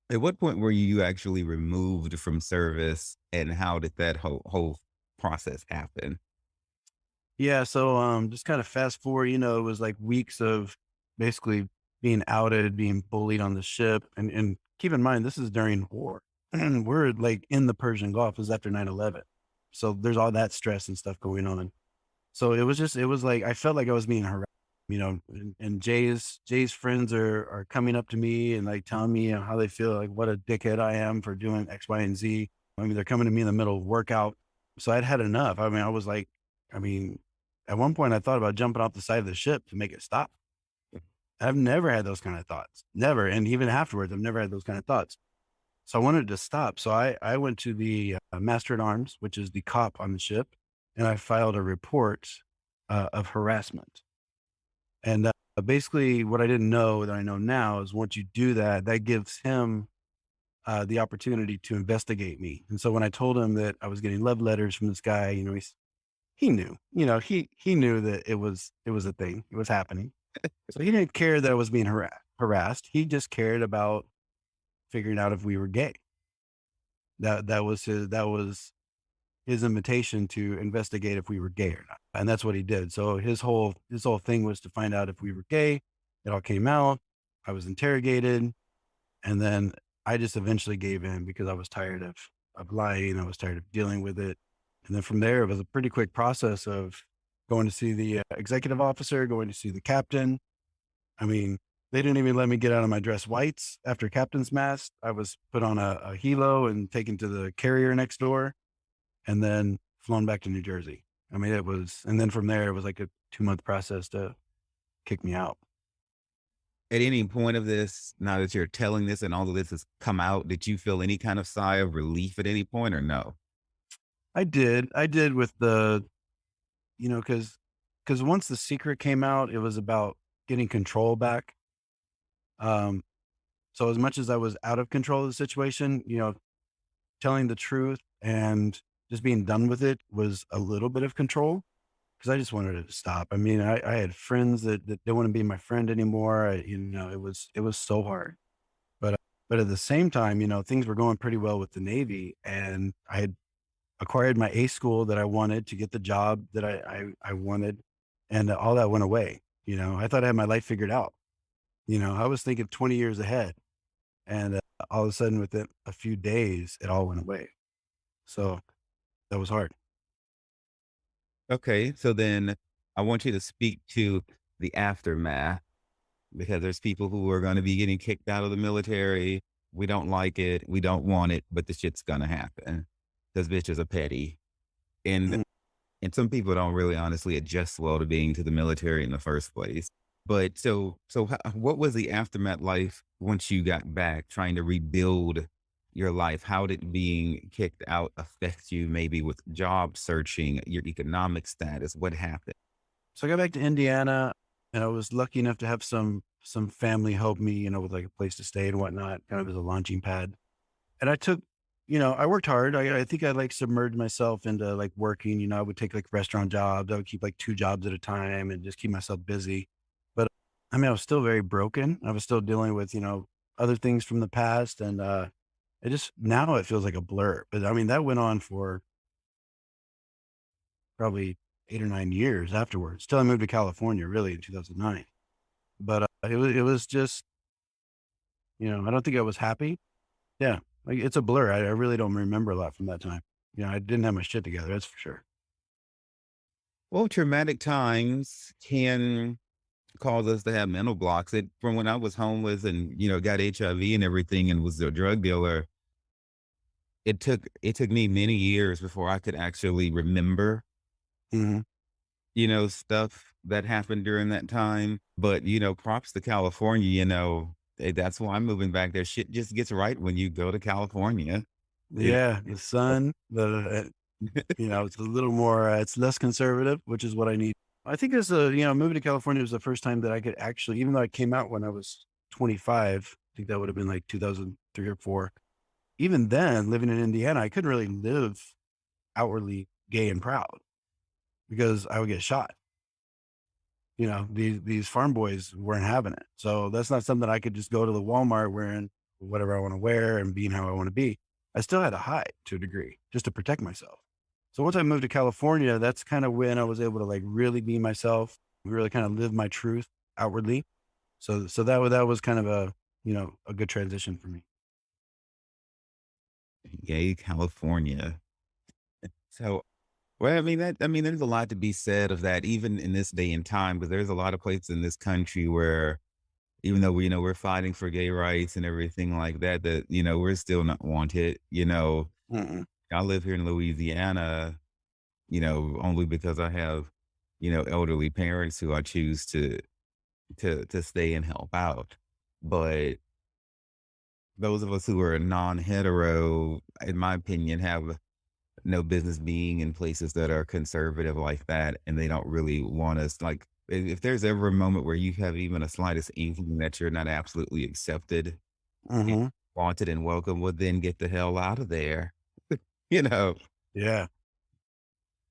at what point were you actually removed from service and how did that whole process happen? Yeah. So, just kind of fast forward, it was like weeks of basically being outed, being bullied on the ship. And keep in mind, this is during war. And we're like in the Persian Gulf. It was after 9/11. So there's all that stress and stuff going on. So it was like, I felt like I was being harassed, and Jay's friends are coming up to me and like telling me how they feel, like what a dickhead I am for doing X, Y, and Z. I mean, they're coming to me in the middle of workout. So I'd had enough. I mean, I was like, I mean, at one point I thought about jumping off the side of the ship to make it stop. I've never had those kind of thoughts. Never. And even afterwards, I've never had those kind of thoughts. So I wanted to stop. So I went to the master at arms, which is the cop on the ship, and I filed a report of harassment. And basically, what I didn't know that I know now is once you do that, that gives him the opportunity to investigate me. And so when I told him that I was getting love letters from this guy, he knew, he knew that it was a thing, it was happening. So he didn't care that I was being harassed. He just cared about figuring out if we were gay. That was his invitation to investigate if we were gay or not. And that's what he did. So his whole thing was to find out if we were gay. It all came out. I was interrogated. And then I just eventually gave in because I was tired of lying. I was tired of dealing with it. And then from there, it was a pretty quick process of going to see the executive officer, going to see the captain. I mean, they didn't even let me get out of my dress whites after captain's mast. I was put on a helo and taken to the carrier next door and then flown back to New Jersey. I mean, and then from there, it was like a 2-month process to kick me out. At any point of this, now that you're telling this and all of this has come out, did you feel any kind of sigh of relief at any point or no? I did with because once the secret came out, it was about getting control back. Um, so as much as I was out of control of the situation, telling the truth and just being done with it was a little bit of control because I just wanted it to stop. I mean, I had friends that didn't want to be my friend anymore. It was so hard, but at the same time, things were going pretty well with the Navy, and I had acquired my A school that I wanted to get the job that I wanted, and all that went away. I thought I had my life figured out. I was thinking 20 years ahead, and all of a sudden, within a few days, it all went away. So that was hard. Okay, so then I want you to speak to the aftermath because there's people who are going to be getting kicked out of the military. We don't like it. We don't want it, but the shit's going to happen because bitches are petty. And Mm. And some people don't really honestly adjust well to being to the military in the first place. But what was the aftermath life once you got back trying to rebuild your life? How did being kicked out affect you maybe with job searching, your economic status? What happened? So I got back to Indiana, and I was lucky enough to have some family help me, with like a place to stay and whatnot, kind of as a launching pad. And I took, I worked hard. I think I like submerged myself into like working. I would take like restaurant jobs. I would keep like two jobs at a time and just keep myself busy. But I mean, I was still very broken. I was still dealing with, other things from the past. And it just now it feels like a blur. But I mean, that went on for probably 8 or 9 years afterwards, till I moved to California, really in 2009. But it was just, I don't think I was happy. Yeah, like, it's a blur. I really don't remember a lot from that time. I didn't have my shit together, that's for sure. Well, traumatic times can cause us to have mental blocks. It from when I was homeless and, got HIV and everything and was a drug dealer, it took me many years before I could actually remember, Mhm. stuff that happened during that time. But, props to California, that's why I'm moving back there. Shit just gets right when you go to California. You Yeah, the sun, it's a little more, it's less conservative, which is what I need. I think moving to California was the first time that I could actually, even though I came out when I was 25, I think that would have been like 2003 or 4. Even then, living in Indiana, I couldn't really live outwardly gay and proud because I would get shot. These farm boys weren't having it. So that's not something I could just go to the Walmart wearing whatever I want to wear and being how I want to be. I still had to hide to a degree just to protect myself. So once I moved to California, that's kind of when I was able to like really be myself, really kind of live my truth outwardly. So that was kind of a good transition for me. Yay, California. So, well, there's a lot to be said of that, even in this day and time, because there's a lot of places in this country where, even though we're fighting for gay rights and everything like that, that we're still not wanted. Mm-mm. I live here in Louisiana, only because I have, elderly parents who I choose to stay and help out. But those of us who are non-hetero, in my opinion, have no business being in places that are conservative like that, and they don't really want us. Like, if there's ever a moment where you have even a slightest inkling that you're not absolutely accepted and Hmm. wanted and welcome, well, then get the hell out of there. You know, Yeah.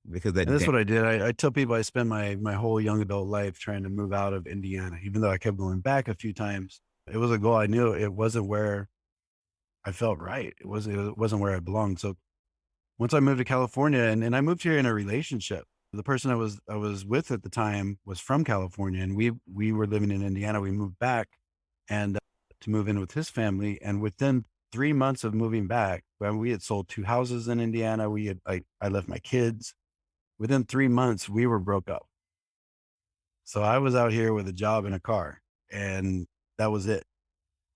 because And that that's what I did. I tell people I spent my whole young adult life trying to move out of Indiana, even though I kept going back a few times. It was a goal. I knew it wasn't where I felt right. It wasn't where I belonged. So once I moved to California, and I moved here in a relationship. The person I was with at the time was from California, and we were living in Indiana. We moved back and to move in with his family. And within 3 months of moving back, when we had sold two houses in Indiana, I left my kids. Within 3 months, we were broke up. So I was out here with a job and a car, and that was it.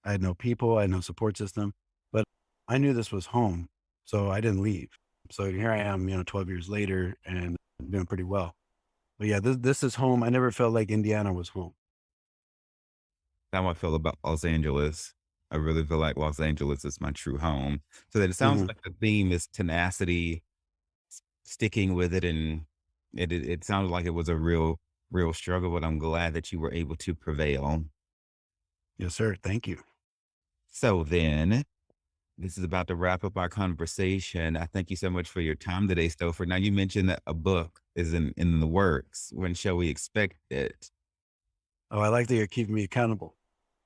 I had no people, I had no support system, but I knew this was home, so I didn't leave. So here I am, 12 years later and doing pretty well. But yeah, this is home. I never felt like Indiana was home. how I feel about Los Angeles. I really feel like Los Angeles is my true home. So that it sounds Mhm. like the theme is tenacity, sticking with it, and it sounded like it was a real struggle, but I'm glad that you were able to prevail. Yes, sir. Thank you. So then, this is about to wrap up our conversation. I thank you so much for your time today, Stopher. Now, you mentioned that a book is in the works. When shall we expect it? Oh, I like that you're keeping me accountable.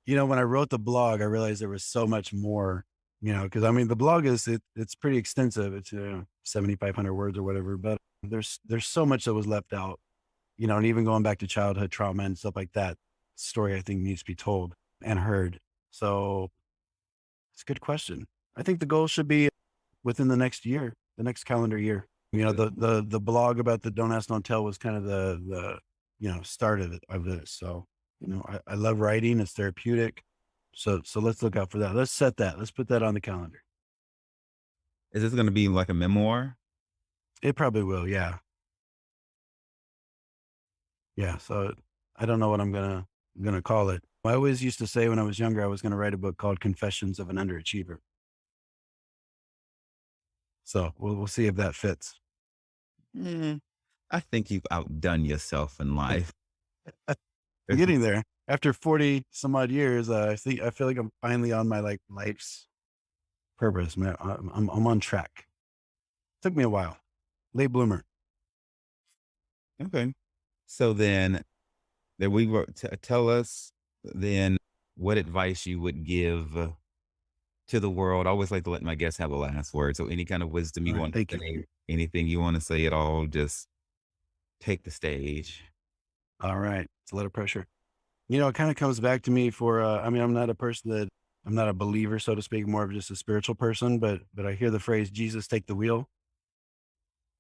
When I wrote the blog, I realized there was so much more, because I mean, the blog it's pretty extensive. It's 7,500 words or whatever, but there's so much that was left out, and even going back to childhood trauma and stuff like that. Story I think needs to be told and heard. So it's a good question. I think the goal should be within the next year, the next calendar year. The blog about the don't ask, don't tell was kind of the start of this. So I love writing. It's therapeutic. So let's look out for that. Let's set that. Let's put that on the calendar. Is this going to be like a memoir? It probably will. Yeah. Yeah. So I don't know what I'm gonna call it. I always used to say when I was younger, I was gonna write a book called Confessions of an Underachiever. So we'll see if that fits. Mm, I think you've outdone yourself in life. I'm This getting is there. After 40 some odd years, I feel like I'm finally on my like life's purpose, man. I'm on track. Took me a while. Late bloomer. okay. So then that we were tell us then what advice you would give to the world. I always like to let my guests have a last word. So any kind of wisdom All you right. want Thank to you. say, anything you want to say at all, just take the stage. All right. It's a lot of pressure. It kind of comes back to me for, I mean, I'm not a believer, so to speak, more of just a spiritual person, but I hear the phrase, Jesus, take the wheel.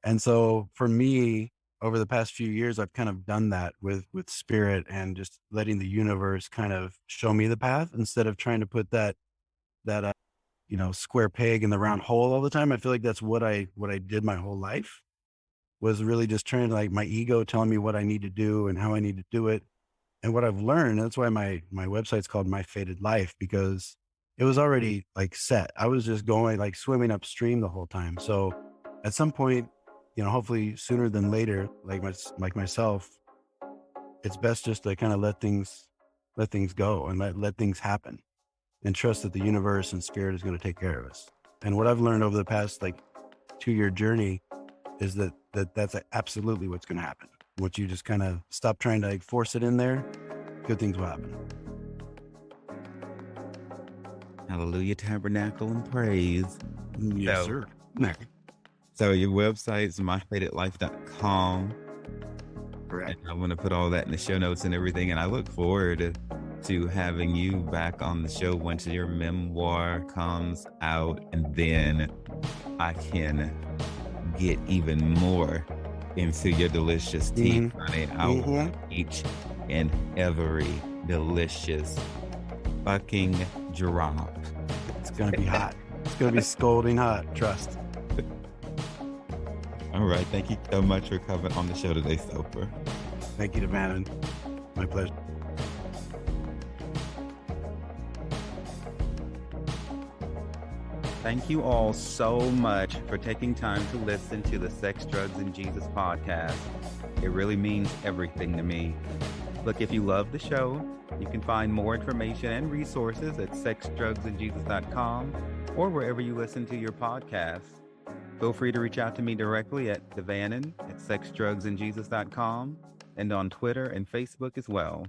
And so for me, over the past few years, I've kind of done that with spirit and just letting the universe kind of show me the path instead of trying to put that square peg in the round hole all the time. I feel like that's what I did my whole life, was really just trying to, like, my ego telling me what I need to do and how I need to do it. And what I've learned, that's why my website's called My Fated Life, because it was already like set. I was just going like swimming upstream the whole time. So at some point, hopefully sooner than later, like myself, it's best just to kind of let things go and let things happen and trust that the universe and spirit is going to take care of us. And what I've learned over the past like 2-year journey is that's absolutely what's going to happen. Once you just kind of stop trying to like force it in there, good things will happen. Hallelujah, tabernacle and praise. Yes, So, sir. so your website's myfatedlife.com. And Correct. I'm going to put all that in the show notes and everything. And I look forward to having you back on the show once your memoir comes out. And then I can get even more into your delicious tea, hmm honey. I hmm want each and every delicious fucking drop. It's gonna be hot. It's gonna be scalding hot. Trust. All right. Thank you so much for coming on the show today, Stopher. Thank you, Devanin. My pleasure. Thank you all so much for taking time to listen to the Sex, Drugs, and Jesus podcast. It really means everything to me. Look, if you love the show, you can find more information and resources at sexdrugsandjesus.com or wherever you listen to your podcasts. Feel free to reach out to me directly at Devanin at sexdrugsandjesus.com and on Twitter and Facebook as well.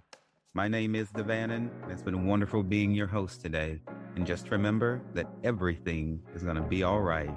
My name is Devanin, and it's been wonderful being your host today. And just remember that everything is going to be all right.